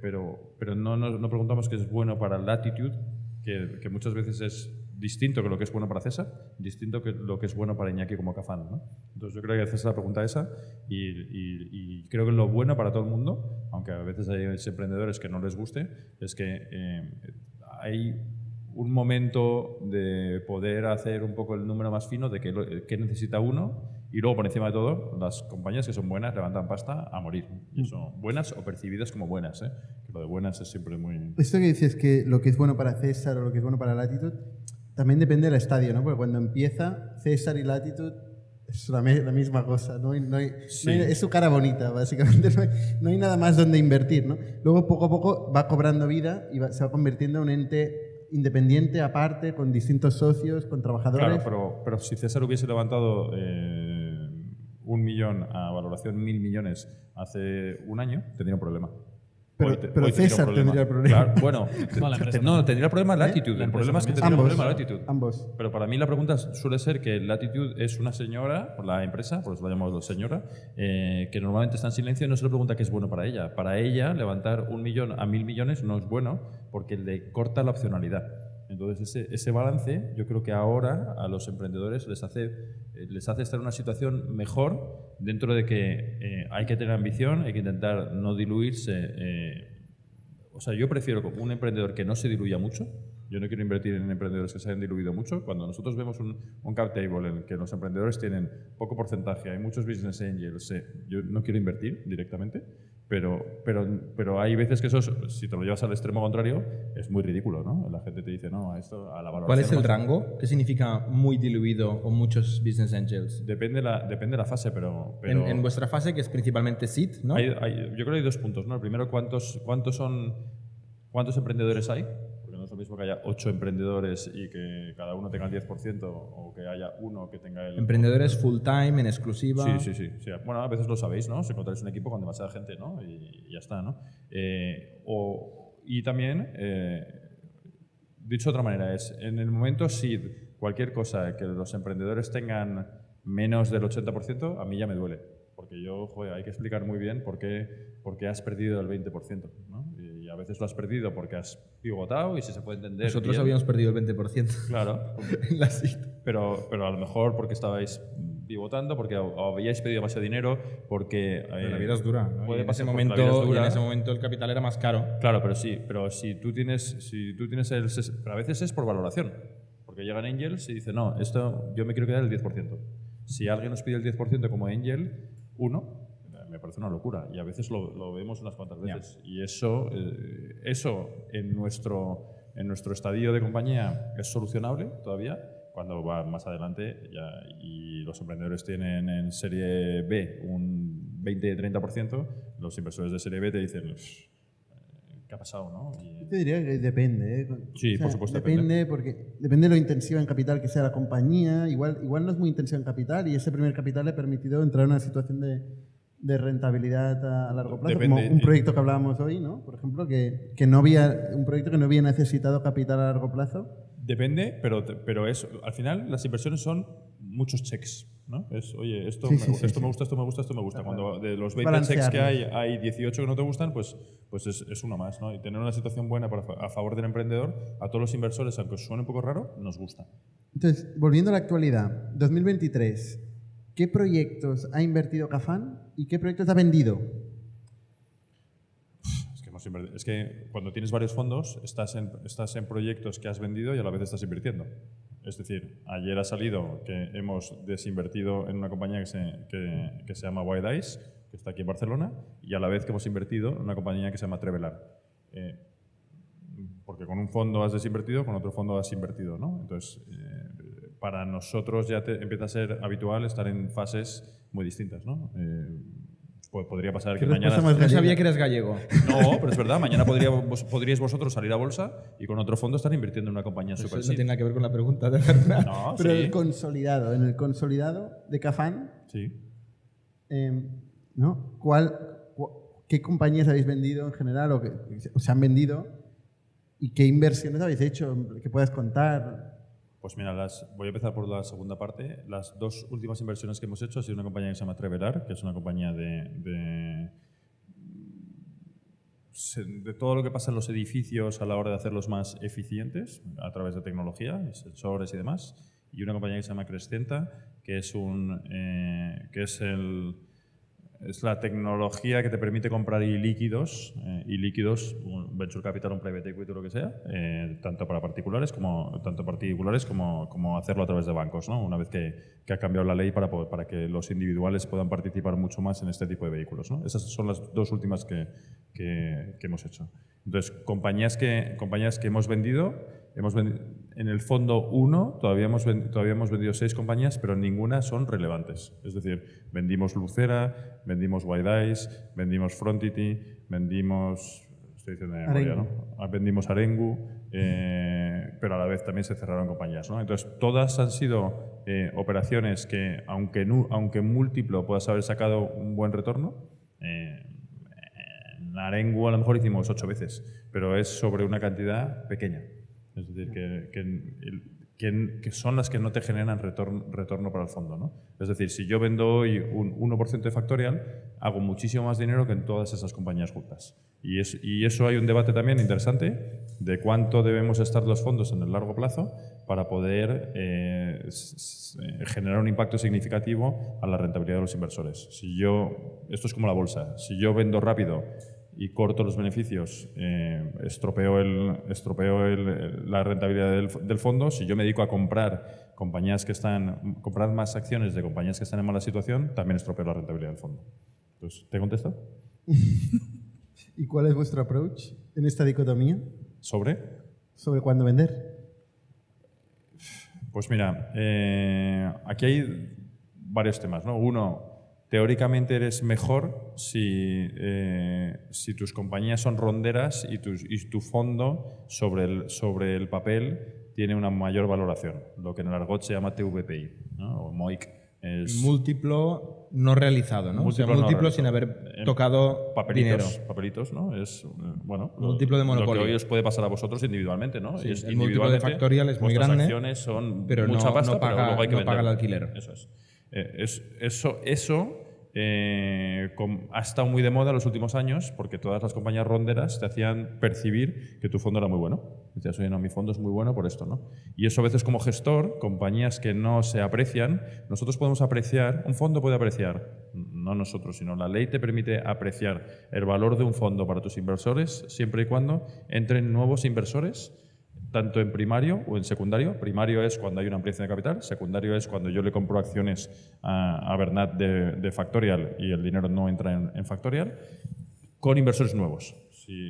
C: pero no preguntamos qué es bueno para Latitude, que muchas veces es distinto que lo que es bueno para César, distinto que lo que es bueno para Iñaki como Cafán, ¿no? Entonces yo creo que haces la pregunta esa y creo que lo bueno para todo el mundo, aunque a veces hay emprendedores que no les guste, es que hay un momento de poder hacer un poco el número más fino de qué necesita uno, y luego por encima de todo las compañías que son buenas levantan pasta a morir, y son buenas o percibidas como buenas, ¿eh? Que lo de buenas es siempre muy...
B: Esto que dices que lo que es bueno para César o lo que es bueno para Latitude también depende del estadio, ¿no? Porque cuando empieza César y Latitude es la misma cosa, es su cara bonita, básicamente, no hay nada más donde invertir, ¿no? Luego poco a poco va cobrando vida y se va convirtiendo en un ente independiente, aparte, con distintos socios, con trabajadores.
C: Claro, pero si César hubiese levantado 1 millón a valoración 1.000 millones hace un año, tendría un problema.
B: Pero César tendría el problema.
C: Claro, bueno, tendría el problema Latitude. El problema es que tendría el problema Latitude.
B: Ambos.
C: Pero para mí la pregunta suele ser que Latitude es una señora, por la empresa, por eso la llamamos señora, que normalmente está en silencio y no se le pregunta qué es bueno para ella. Para ella, levantar 1 millón a 1.000 millones no es bueno porque le corta la opcionalidad. Entonces, ese balance, yo creo que ahora a los emprendedores les hace estar en una situación mejor, dentro de que hay que tener ambición, hay que intentar no diluirse. O sea, yo prefiero un emprendedor que no se diluya mucho. Yo no quiero invertir en emprendedores que se hayan diluido mucho. Cuando nosotros vemos un cap table en el que los emprendedores tienen poco porcentaje, hay muchos business angels, yo no quiero invertir directamente. Pero hay veces que eso, si te lo llevas al extremo contrario, es muy ridículo, ¿no? La gente te dice, no, esto a la valoración...
D: ¿Cuál es el rango? ¿Qué significa muy diluido o muchos business angels?
C: Depende de la fase, pero
D: en vuestra fase, que es principalmente seed, ¿no?
C: Yo creo que hay 2 puntos, ¿no? El primero, ¿cuántos emprendedores hay? Porque no es lo mismo que haya 8 emprendedores y que cada uno tenga el 10%, o que haya uno que tenga el...
D: Emprendedores full time, en exclusiva...
C: Sí. Bueno, a veces lo sabéis, ¿no? Si encontráis un equipo con demasiada gente, ¿no? Y ya está, ¿no? Y también, dicho de otra manera, es en el momento seed, cualquier cosa que los emprendedores tengan menos del 80%, a mí ya me duele. Porque hay que explicar muy bien por qué has perdido el 20%, ¿no? Y a veces lo has perdido porque has pivotado, y si se puede entender...
D: Nosotros
C: bien,
D: habíamos perdido el 20%.
C: Claro.
D: En la seed.
C: Pero a lo mejor porque estabais pivotando, porque habíais pedido demasiado dinero, porque...
D: la vida es dura, ¿no?
C: Puede
D: En
C: pasar
D: ese
C: porque la vida es dura.
D: en ese momento el capital era más caro.
C: Claro, pero si tú tienes pero a veces es por valoración, porque llegan angels y dicen, no, esto yo me quiero quedar el 10%. Si alguien nos pide el 10% como angel, me parece una locura, y a veces lo vemos unas cuantas veces. Yeah. Y eso en nuestro estadio de compañía es solucionable todavía. Cuando va más adelante y los emprendedores tienen en serie B un 20-30%, los inversores de serie B te dicen, ¿qué ha pasado, no?
B: Yo te diría que depende, ¿eh?
C: Sí, por supuesto.
B: Depende, porque depende de lo intensiva en capital que sea la compañía. Igual no es muy intensiva en capital, y ese primer capital le ha permitido entrar en una situación de rentabilidad a largo plazo.
C: Depende,
B: como un proyecto que hablábamos hoy, ¿no? Por ejemplo, un proyecto que no había necesitado capital a largo plazo.
C: Depende, pero al final las inversiones son muchos checks. ¿no? Es, oye, esto,
B: Sí,
C: me,
B: sí, sí,
C: esto
B: sí.
C: me gusta, esto me gusta, esto me gusta. Cuando de los 20
B: Balancearlos.
C: checks que hay 18 que no te gustan, pues es uno más, ¿no? Y tener una situación buena a favor del emprendedor, a todos los inversores, aunque os suene un poco raro, nos gusta.
B: Entonces, volviendo a la actualidad, 2023, ¿qué proyectos ha invertido Cafán y qué proyectos ha vendido?
C: Es que cuando tienes varios fondos, estás en proyectos que has vendido y a la vez estás invirtiendo. Es decir, ayer ha salido que hemos desinvertido en una compañía que se llama White Eyes, que está aquí en Barcelona, y a la vez que hemos invertido en una compañía que se llama Trevelar. Porque con un fondo has desinvertido, con otro fondo has invertido, ¿no? Entonces, para nosotros ya empieza a ser habitual estar en fases muy distintas, ¿no? Podría pasar que mañana...
D: No sabía que eras gallego.
C: No, pero es verdad, mañana podríais vosotros salir a bolsa y con otro fondo estar invirtiendo en una compañía
D: Eso
C: super
D: no tiene nada que ver con la pregunta, de verdad.
C: No,
B: Pero
C: sí.
B: en el consolidado de Cafán,
C: Sí.
B: ¿no? ¿Qué compañías habéis vendido en general o se han vendido y qué inversiones habéis hecho que puedas contar?
C: Pues mira, voy a empezar por la segunda parte. Las dos últimas inversiones que hemos hecho ha sido una compañía que se llama Trevelar, que es una compañía de todo lo que pasa en los edificios a la hora de hacerlos más eficientes a través de tecnología, sensores y demás. Y una compañía que se llama Crescenta, que es la tecnología que te permite comprar ilíquidos, un venture capital, un private equity o lo que sea, tanto particulares como hacerlo a través de bancos, ¿no? Una vez que ha cambiado la ley para que los individuales puedan participar mucho más en este tipo de vehículos, ¿no? Esas son las dos últimas que hemos hecho. Entonces, compañías que hemos vendido en el fondo 1, todavía hemos vendido 6 compañías, pero ninguna son relevantes. Es decir, vendimos Lucera, vendimos White Eyes, vendimos Frontity, vendimos... Estoy diciendo de memoria, ¿no? Vendimos Arengu, pero a la vez también se cerraron compañías, ¿no? Entonces, todas han sido operaciones que, aunque en múltiplo puedas haber sacado un buen retorno, en Arengu a lo mejor hicimos 8 veces, pero es sobre una cantidad pequeña. Es decir, que son las que no te generan retorno para el fondo, ¿no? Es decir, si yo vendo hoy un 1% de Factorial, hago muchísimo más dinero que en todas esas compañías juntas. Y eso hay un debate también interesante de cuánto debemos estar los fondos en el largo plazo para poder generar un impacto significativo a la rentabilidad de los inversores. Esto es como la bolsa. Si yo vendo rápido y corto los beneficios, estropeo la rentabilidad del fondo. Si yo me dedico a comprar más acciones de compañías que están en mala situación, también estropeo la rentabilidad del fondo. Entonces, ¿te contesto?
B: ¿Y cuál es vuestro approach en esta dicotomía?
C: ¿Sobre
B: cuándo vender.
C: Pues mira, aquí hay varios temas, ¿no? Uno, teóricamente eres mejor si tus compañías son ronderas y tu fondo sobre el papel tiene una mayor valoración, lo que en el argot se llama TVPI, ¿no? O MOIC.
D: Múltiplo no realizado, ¿no? Múltiplo sin haber tocado
C: papelitos, ¿no? Es, bueno,
D: múltiplo de monopolio.
C: Lo que hoy os puede pasar a vosotros individualmente, ¿no?
D: Sí, el múltiplo de Factorial es muy grande,
C: acciones son
D: pero
C: mucha pasta,
D: no paga,
C: pero luego hay que
D: no paga el
C: venderlo.
D: alquiler.
C: Eso ha estado muy de moda en los últimos años porque todas las compañías ronderas te hacían percibir que tu fondo era muy bueno. Decías, oye, no, mi fondo es muy bueno por esto, ¿no? Y eso a veces como gestor, compañías que no se aprecian, nosotros podemos apreciar, un fondo puede apreciar, no nosotros, sino la ley te permite apreciar el valor de un fondo para tus inversores siempre y cuando entren nuevos inversores, tanto en primario o en secundario. Primario es cuando hay una ampliación de capital, secundario es cuando yo le compro acciones a Bernat de Factorial y el dinero no entra en Factorial, con inversores nuevos.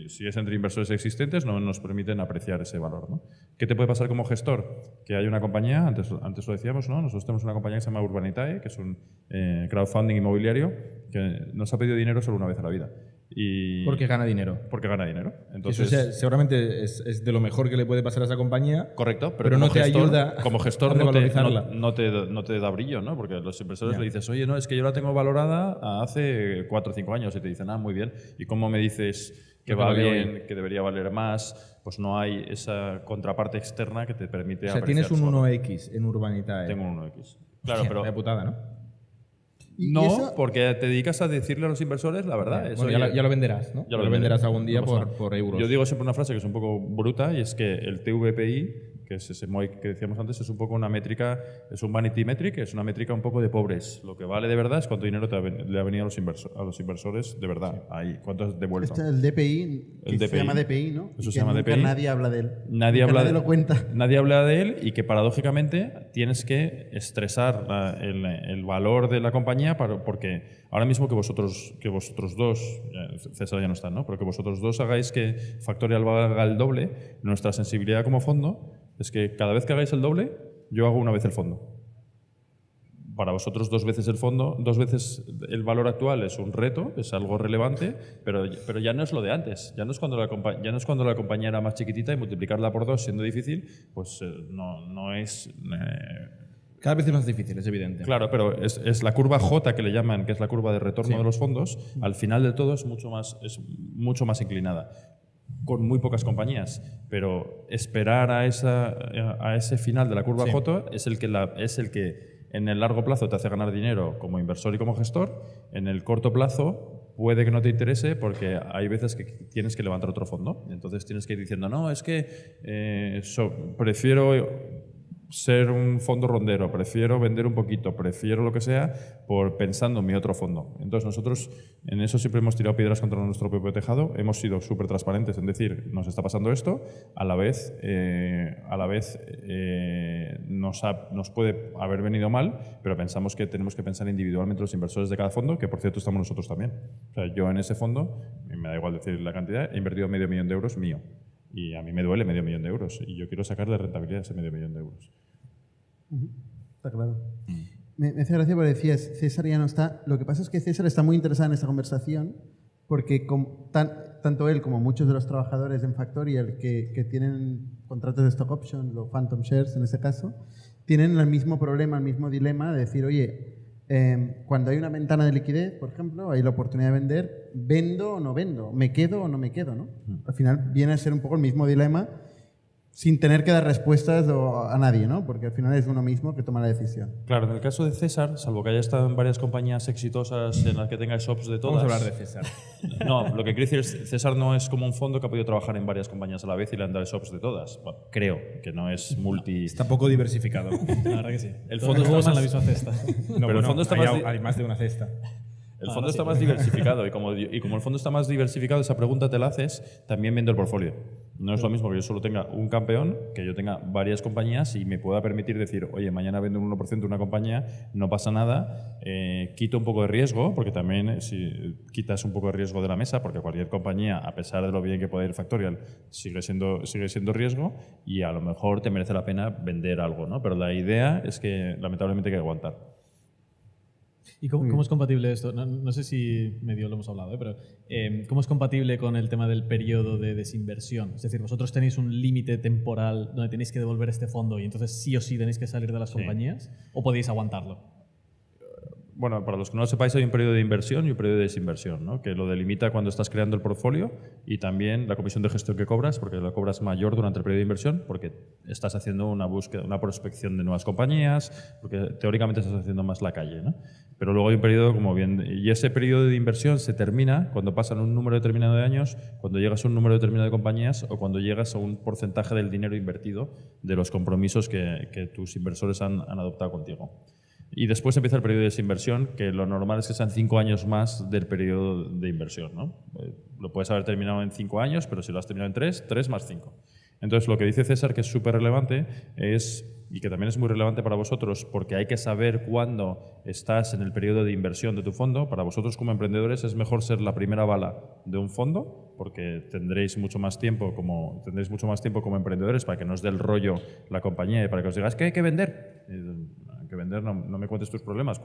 C: Si es entre inversores existentes, no nos permiten apreciar ese valor, ¿no? ¿Qué te puede pasar como gestor? Que hay una compañía, antes lo decíamos, ¿no? Nosotros tenemos una compañía que se llama Urbanitae, que es un crowdfunding inmobiliario, que nos ha pedido dinero solo una vez a la vida.
D: Porque gana dinero.
C: Porque gana dinero. Entonces,
D: eso seguramente es de lo mejor que le puede pasar a esa compañía.
C: Correcto,
D: pero no te ayuda
C: como gestor
D: a revalorizarla.
C: no te da brillo, ¿no? Porque a los inversores le dices, oye, no, es que yo la tengo valorada hace 4 o 5 años y te dicen, muy bien. ¿Y cómo me dices que va bien, que debería valer más? Pues no hay esa contraparte externa que te permite apreciar.
D: Tienes un 1X en Urbanitae.
C: Tengo un 1X. Claro, pero
D: Vaya putada, ¿no?
B: Y
C: no,
B: eso-
C: porque te dedicas a decirle a los inversores la verdad. Eso
D: Bueno, ya lo venderás, ¿no?
C: ya
D: lo venderás algún día
C: No pasa nada.
D: por euros.
C: Yo digo siempre una frase que es un poco bruta y es que el TVPI, que es ese MOIC que decíamos antes, es un poco una métrica, es un vanity metric, es una métrica un poco de pobres. Lo que vale de verdad es cuánto dinero le ha venido a los inversores de verdad. Ahí, cuánto has devuelto.
B: Este, el DPI, que
C: El
B: se
C: DPI.
B: llama DPI, ¿no?
C: Eso
B: Y
C: se
B: que
C: llama
B: nunca
C: DPI.
B: nadie habla de él.
C: Nadie
B: Nunca
C: habla
B: nadie lo cuenta.
C: Nadie habla de él y que paradójicamente tienes que estresar el valor de la compañía porque ahora mismo que vosotros dos, César ya no está, ¿no? Pero que vosotros dos hagáis que Factorial valga el doble, nuestra sensibilidad como fondo es que cada vez que hagáis el doble, yo hago una vez el fondo. Para vosotros 2 veces el fondo, 2 veces el valor actual es un reto, es algo relevante, pero ya no es lo de antes. Ya no es cuando la compañía era más chiquitita y multiplicarla por 2 siendo difícil, pues no es...
D: Cada vez es más difícil, es evidente.
C: Claro, pero es la curva J que le llaman, que es la curva de retorno de los fondos, al final de todo es mucho más inclinada, con muy pocas compañías, pero esperar a ese final de la curva J es el que en el largo plazo te hace ganar dinero como inversor y como gestor. En el corto plazo puede que no te interese porque hay veces que tienes que levantar otro fondo. Entonces tienes que ir diciendo, no, es que prefiero ser un fondo rondero, prefiero vender un poquito, prefiero lo que sea, pensando en mi otro fondo. Entonces nosotros en eso siempre hemos tirado piedras contra nuestro propio tejado, hemos sido súper transparentes en decir, nos está pasando esto, a la vez nos puede haber venido mal, pero pensamos que tenemos que pensar individualmente los inversores de cada fondo, que por cierto estamos nosotros también. O sea, yo en ese fondo, y me da igual decir la cantidad, he invertido $500.000 de euros mío. Y a mí me duele $500.000 de euros. Y yo quiero sacarle rentabilidad a ese $500.000 de euros.
B: Está claro. Me hace gracia porque decías, César ya no está. Lo que pasa es que César está muy interesado en esta conversación porque tanto él como muchos de los trabajadores en Factorial que tienen contratos de stock option, los phantom shares en este caso, tienen el mismo problema, el mismo dilema de decir, oye, cuando hay una ventana de liquidez, por ejemplo, hay la oportunidad de vender, ¿vendo o no vendo? ¿Me quedo o no me quedo? ¿no? Al final viene a ser un poco el mismo dilema sin tener que dar respuestas a nadie, ¿no? Porque al final es uno mismo que toma la decisión.
C: Claro, en el caso de César, salvo que haya estado en varias compañías exitosas en las que tenga SOPs de todas...
D: Vamos a hablar de César.
C: No, lo que quiero decir es César no es como un fondo que ha podido trabajar en varias compañías a la vez y le han dado SOPs de todas. Bueno, creo que no es multi...
D: Está poco diversificado.
E: La verdad que sí.
C: El
E: Todos
C: fondo
E: los
C: está
E: huevos en la
C: más-
E: misma cesta.
D: No,
C: Pero el fondo está
D: hay más de una cesta.
C: El fondo está más diversificado y como el fondo está más diversificado, esa pregunta te la haces también viendo el portfolio. No es lo mismo que yo solo tenga un campeón, que yo tenga varias compañías y me pueda permitir decir, oye, mañana vendo un 1% de una compañía, no pasa nada, quito un poco de riesgo, porque también si quitas un poco de riesgo de la mesa, porque cualquier compañía, a pesar de lo bien que puede ir Factorial, sigue siendo riesgo y a lo mejor te merece la pena vender algo, ¿no? Pero la idea es que lamentablemente hay que aguantar.
E: ¿Y cómo es compatible esto? No sé si medio lo hemos hablado, pero ¿cómo es compatible con el tema del periodo de desinversión? Es decir, vosotros tenéis un límite temporal donde tenéis que devolver este fondo y entonces sí o sí tenéis que salir de las compañías, ¿o podéis aguantarlo?
C: Bueno, para los que no lo sepáis, hay un periodo de inversión y un periodo de desinversión, ¿no? Que lo delimita cuando estás creando el portfolio y también la comisión de gestión que cobras, porque la cobras mayor durante el periodo de inversión, porque estás haciendo una búsqueda, una prospección de nuevas compañías, porque teóricamente estás haciendo más la calle, ¿no? Pero luego hay un periodo, como bien, y ese periodo de inversión se termina cuando pasan un número determinado de años, cuando llegas a un número determinado de compañías o cuando llegas a un porcentaje del dinero invertido de los compromisos que tus inversores han adoptado contigo. Y después empieza el periodo de desinversión, que lo normal es que sean 5 años más del periodo de inversión, ¿no? Lo puedes haber terminado en 5 años, pero si lo has terminado en 3 más 5. Entonces, lo que dice César, que es súper relevante, y que también es muy relevante para vosotros, porque hay que saber cuándo estás en el periodo de inversión de tu fondo. Para vosotros como emprendedores es mejor ser la primera bala de un fondo, porque tendréis mucho más tiempo como emprendedores para que no os dé el rollo la compañía y para que os digas que hay que vender. Que vender, no me cuentes tus problemas,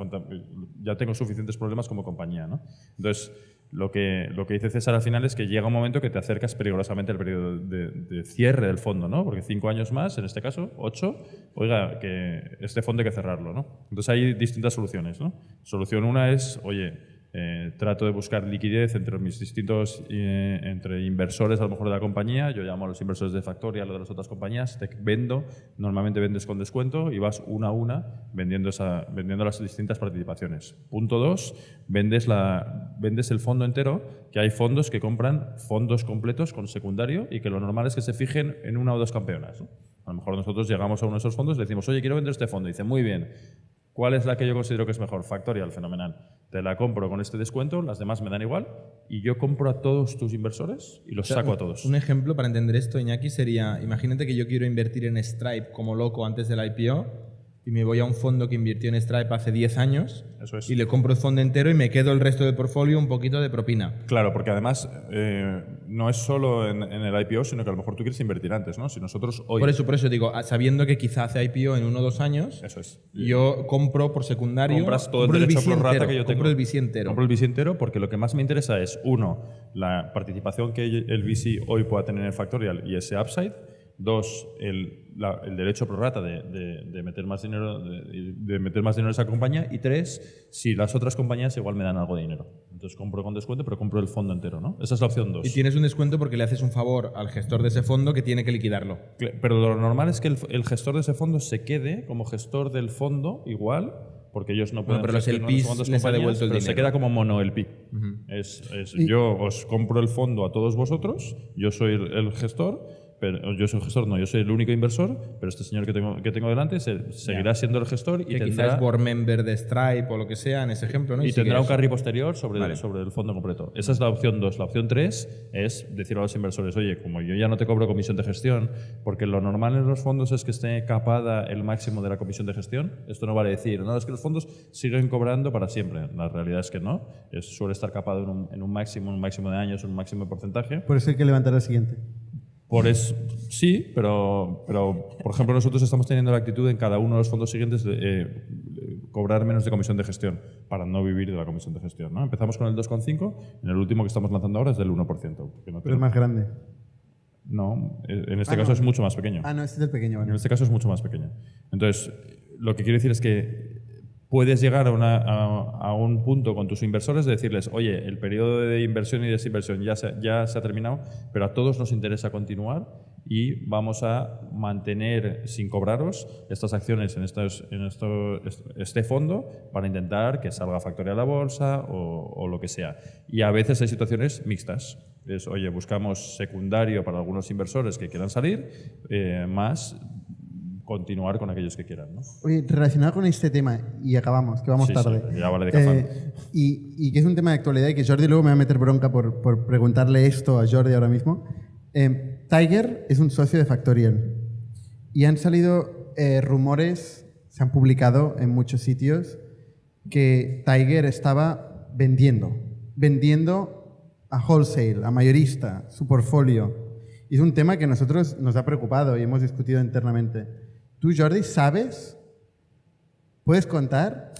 C: ya tengo suficientes problemas como compañía, ¿no? Entonces, lo que dice César al final es que llega un momento que te acercas peligrosamente al periodo de cierre del fondo, ¿no? Porque 5 años más, en este caso, 8, oiga, que este fondo hay que cerrarlo, ¿no? Entonces hay distintas soluciones, ¿no? Solución una es, oye, trato de buscar liquidez entre mis distintos entre inversores a lo mejor de la compañía. Yo llamo a los inversores de Factorial o de las otras compañías, te vendo, normalmente vendes con descuento y vas una a una vendiendo las distintas participaciones. Punto 2, vendes el fondo entero, que hay fondos que compran fondos completos con secundario y que lo normal es que se fijen en una o dos campeonas, ¿no? A lo mejor nosotros llegamos a uno de esos fondos y le decimos, oye, quiero vender este fondo. Y dice, muy bien, ¿cuál es la que yo considero que es mejor? Factorial, fenomenal. Te la compro con este descuento, las demás me dan igual y yo compro a todos tus inversores y los saco a todos.
D: Un ejemplo para entender esto, Iñaki, sería, imagínate que yo quiero invertir en Stripe como loco antes del IPO y me voy a un fondo que invirtió en Stripe hace 10 años
C: Eso es.
D: y le compro el fondo entero y me quedo el resto del portfolio un poquito de propina.
C: Claro, porque además no es solo en el IPO, sino que a lo mejor tú quieres invertir antes, ¿no? Si nosotros hoy...
D: Por eso digo, sabiendo que quizá hace IPO en 1 o 2 años,
C: Eso es.
D: yo compro por secundario,
C: Compras todo el
D: compro
C: derecho
D: VC
C: pro rata
D: entero,
C: que yo tengo.
D: compro el VC entero.
C: Compro el VC entero porque lo que más me interesa es, uno, la participación que el VC hoy pueda tener en Factorial y ese upside. 2, el derecho pro rata de meter más dinero de meter más dinero en esa compañía. Y 3, si las otras compañías igual me dan algo de dinero. Entonces compro con descuento, pero compro el fondo entero, ¿no? Esa es la opción 2.
D: Y tienes un descuento porque le haces un favor al gestor de ese fondo que tiene que liquidarlo.
C: Pero lo normal es que el gestor de ese fondo se quede como gestor del fondo igual, porque ellos no pueden...
D: pero los
C: gestionar
D: LPs
C: cuántas
D: les ha
C: compañías,
D: devuelto el
C: pero se
D: dinero.
C: queda como mono LP. Yo os compro el fondo a todos vosotros, yo soy el gestor, pero yo soy el gestor, no, yo soy el único inversor, pero este señor que tengo delante seguirá siendo el gestor y
D: Que
C: tendrá...
D: quizás es board member de Stripe o lo que sea en ese ejemplo, ¿no?
C: Y
D: sigue
C: tendrá un
D: eso.
C: carry posterior sobre el fondo completo. Esa es la opción 2. La opción 3 es decir a los inversores, oye, como yo ya no te cobro comisión de gestión, porque lo normal en los fondos es que esté capada el máximo de la comisión de gestión. Esto no vale decir, no, es que los fondos siguen cobrando para siempre. La realidad es que no. Suele estar capado en un máximo de años, un máximo de porcentaje.
B: Por eso hay que levantar el siguiente.
C: Sí, pero por ejemplo nosotros estamos teniendo la actitud en cada uno de los fondos siguientes de cobrar menos de comisión de gestión para no vivir de la comisión de gestión, ¿no? Empezamos con el 2,5, en el último que estamos lanzando ahora es del 1%. Que no
B: Pero es más grande.
C: No, en este caso es mucho más pequeño.
B: Ah, no, este es el pequeño. Vale.
C: En este caso es mucho más pequeño. Entonces, lo que quiero decir es que puedes llegar a un punto con tus inversores de decirles, oye, el periodo de inversión y desinversión ya se ha terminado, pero a todos nos interesa continuar y vamos a mantener sin cobraros estas acciones en este fondo para intentar que salga Factorial a la bolsa o lo que sea. Y a veces hay situaciones mixtas. Oye, buscamos secundario para algunos inversores que quieran salir, más continuar con aquellos que quieran, ¿no?
B: Oye, relacionado con este tema, y acabamos, que vamos tarde.
C: Sí, ya vale de café.
B: Y que es un tema de actualidad y que Jordi luego me va a meter bronca por preguntarle esto a Jordi ahora mismo. Tiger es un socio de Factorial y han salido rumores, se han publicado en muchos sitios, que Tiger estaba vendiendo a wholesale, a mayorista, su portfolio. Y es un tema que a nosotros nos ha preocupado y hemos discutido internamente. ¿Tú, Jordi, sabes? ¿Puedes contar?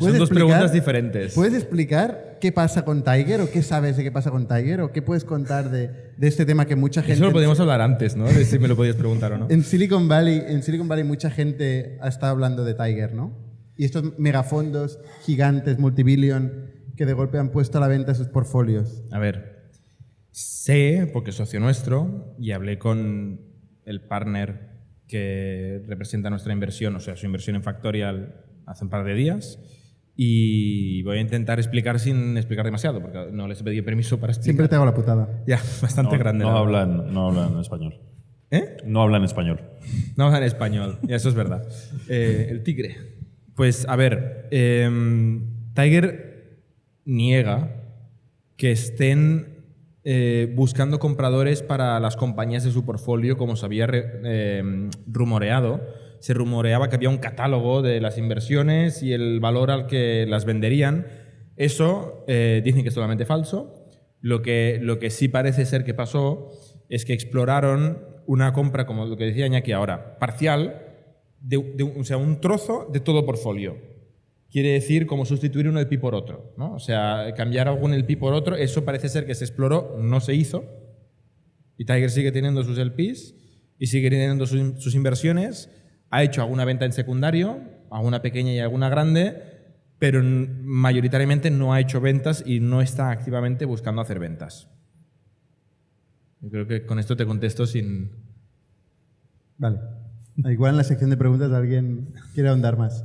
D: Son dos preguntas diferentes.
B: ¿Puedes explicar qué pasa con Tiger o qué sabes de qué pasa con Tiger o qué puedes contar de este tema que mucha gente...
D: Eso lo podíamos hablar antes, ¿no? De si me lo podías preguntar o no.
B: En Silicon Valley mucha gente ha estado hablando de Tiger, ¿no? Y estos megafondos gigantes, multibillion, que de golpe han puesto a la venta sus portfolios.
D: A ver, sé, porque es socio nuestro, y hablé con el partner que representa nuestra inversión, o sea, su inversión en Factorial hace un par de días, y voy a intentar explicar sin explicar demasiado, porque no les he pedido permiso para explicar.
B: Siempre te hago la putada.
D: Ya, bastante grande.
C: No hablan español.
D: ¿Eh?
C: No hablan español.
D: No hablan español, y eso es verdad. El tigre. Pues, a ver, Tiger niega que estén buscando compradores para las compañías de su portfolio, como se había rumoreado. Se rumoreaba que había un catálogo de las inversiones y el valor al que las venderían. Eso dicen que es totalmente falso. Lo que sí parece ser que pasó es que exploraron una compra, como lo que decía Iñaki ahora, parcial, o sea, un trozo de todo portfolio. Quiere decir como sustituir un LP por otro, ¿no? O sea, cambiar algo en LP por otro. Eso parece ser que se exploró, no se hizo. Y Tiger sigue teniendo sus LPs y sigue teniendo sus inversiones. Ha hecho alguna venta en secundario, alguna pequeña y alguna grande, pero mayoritariamente no ha hecho ventas y no está activamente buscando hacer ventas. Yo creo que con esto te contesto sin...
B: Vale. Igual en la sección de preguntas alguien quiere ahondar más.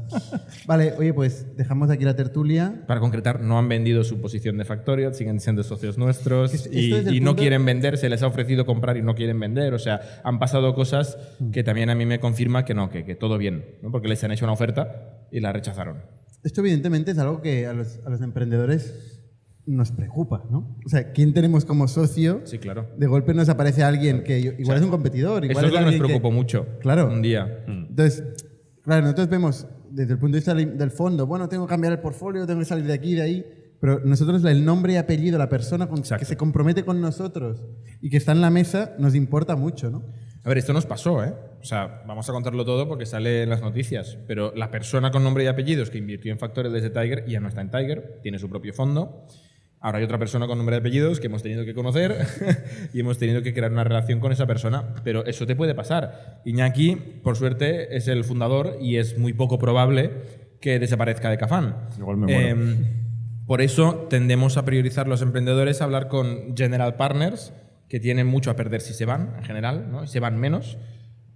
B: Vale, oye, pues dejamos aquí la tertulia.
D: Para concretar, no han vendido su posición de Factorial, siguen siendo socios nuestros
B: Esto
D: y
B: desde el
D: no
B: punto-
D: quieren vender, se les ha ofrecido comprar y no quieren vender. O sea, han pasado cosas que también a mí me confirma que no, que todo bien, ¿no? Porque les han hecho una oferta y la rechazaron.
B: Esto evidentemente es algo que a los emprendedores nos preocupa, ¿no? O sea, ¿quién tenemos como socio?
D: Sí, claro.
B: De golpe nos aparece alguien que igual es un competidor.
D: Eso
B: Igual
D: es lo que nos
B: alguien
D: preocupó mucho.
B: Claro.
D: Un día.
B: Entonces, claro, nosotros vemos desde el punto de vista del fondo, bueno, tengo que cambiar el portfolio, tengo que salir de aquí y de ahí, pero nosotros el nombre y apellido, la persona
D: Exacto.
B: que se compromete con nosotros y que está en la mesa, nos importa mucho, ¿no?
D: A ver, esto nos pasó, ¿eh? O sea, vamos a contarlo todo porque sale en las noticias, pero la persona con nombre y apellidos que invirtió en Factorial desde Tiger ya no está en Tiger, tiene su propio fondo. Ahora hay otra persona con nombre y apellidos que hemos tenido que conocer y hemos tenido que crear una relación con esa persona, pero eso te puede pasar. Iñaki, por suerte, es el fundador y es muy poco probable que desaparezca de Cafán.
C: Igual me muero.
D: Por eso tendemos a priorizar los emprendedores a hablar con general partners, que tienen mucho a perder si se van, en general, ¿no? Y se van menos.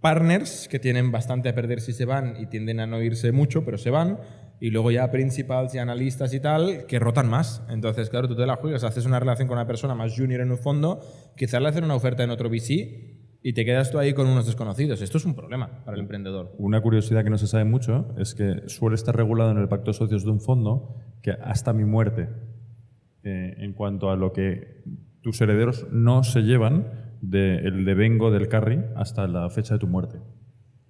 D: Partners, que tienen bastante a perder si se van y tienden a no irse mucho, pero se van. Y luego ya principals y analistas y tal, que rotan más. Entonces, claro, tú te la juegas, haces una relación con una persona más junior en un fondo, quizás le hacen una oferta en otro VC y te quedas tú ahí con unos desconocidos. Esto es un problema para el emprendedor.
C: Una curiosidad que no se sabe mucho es que suele estar regulado en el pacto de socios de un fondo que hasta mi muerte, en cuanto a lo que tus herederos no se llevan del devengo del carry hasta la fecha de tu muerte.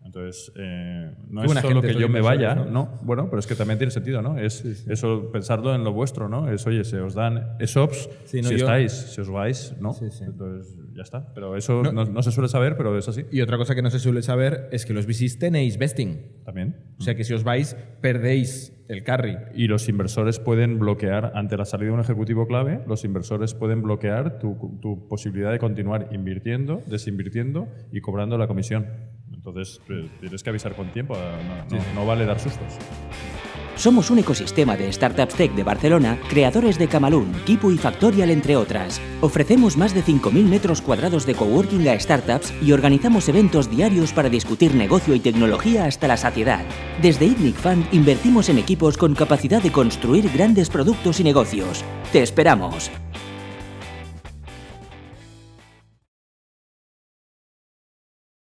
C: Entonces, no
D: Qué
C: es
D: buena
C: solo
D: gente
C: que
D: sois
C: yo me vaya,
D: vosotros, ¿no?
C: ¿no? Bueno, pero es que también tiene sentido, ¿no? Es eso, pensarlo en lo vuestro, ¿no? Es, oye, se os dan ESOPs
D: Sí, no,
C: si
D: yo-
C: estáis, si os vais, ¿no?
D: Sí, sí.
C: Entonces, ya está. Pero eso no se suele saber, pero es así.
D: Y otra cosa que no se suele saber es que los VCs tenéis vesting.
C: También.
D: O sea que si os vais, perdéis el carry.
C: Y los inversores pueden bloquear, ante la salida de un ejecutivo clave, los inversores pueden bloquear tu posibilidad de continuar invirtiendo, desinvirtiendo y cobrando la comisión. Entonces, tienes que avisar con tiempo, no vale dar sustos.
A: Somos un ecosistema de startups tech de Barcelona, creadores de Camalún, Kipu y Factorial, entre otras. Ofrecemos más de 5.000 metros cuadrados de coworking a startups y organizamos eventos diarios para discutir negocio y tecnología hasta la saciedad. Desde ITNIC Fund invertimos en equipos con capacidad de construir grandes productos y negocios. ¡Te esperamos!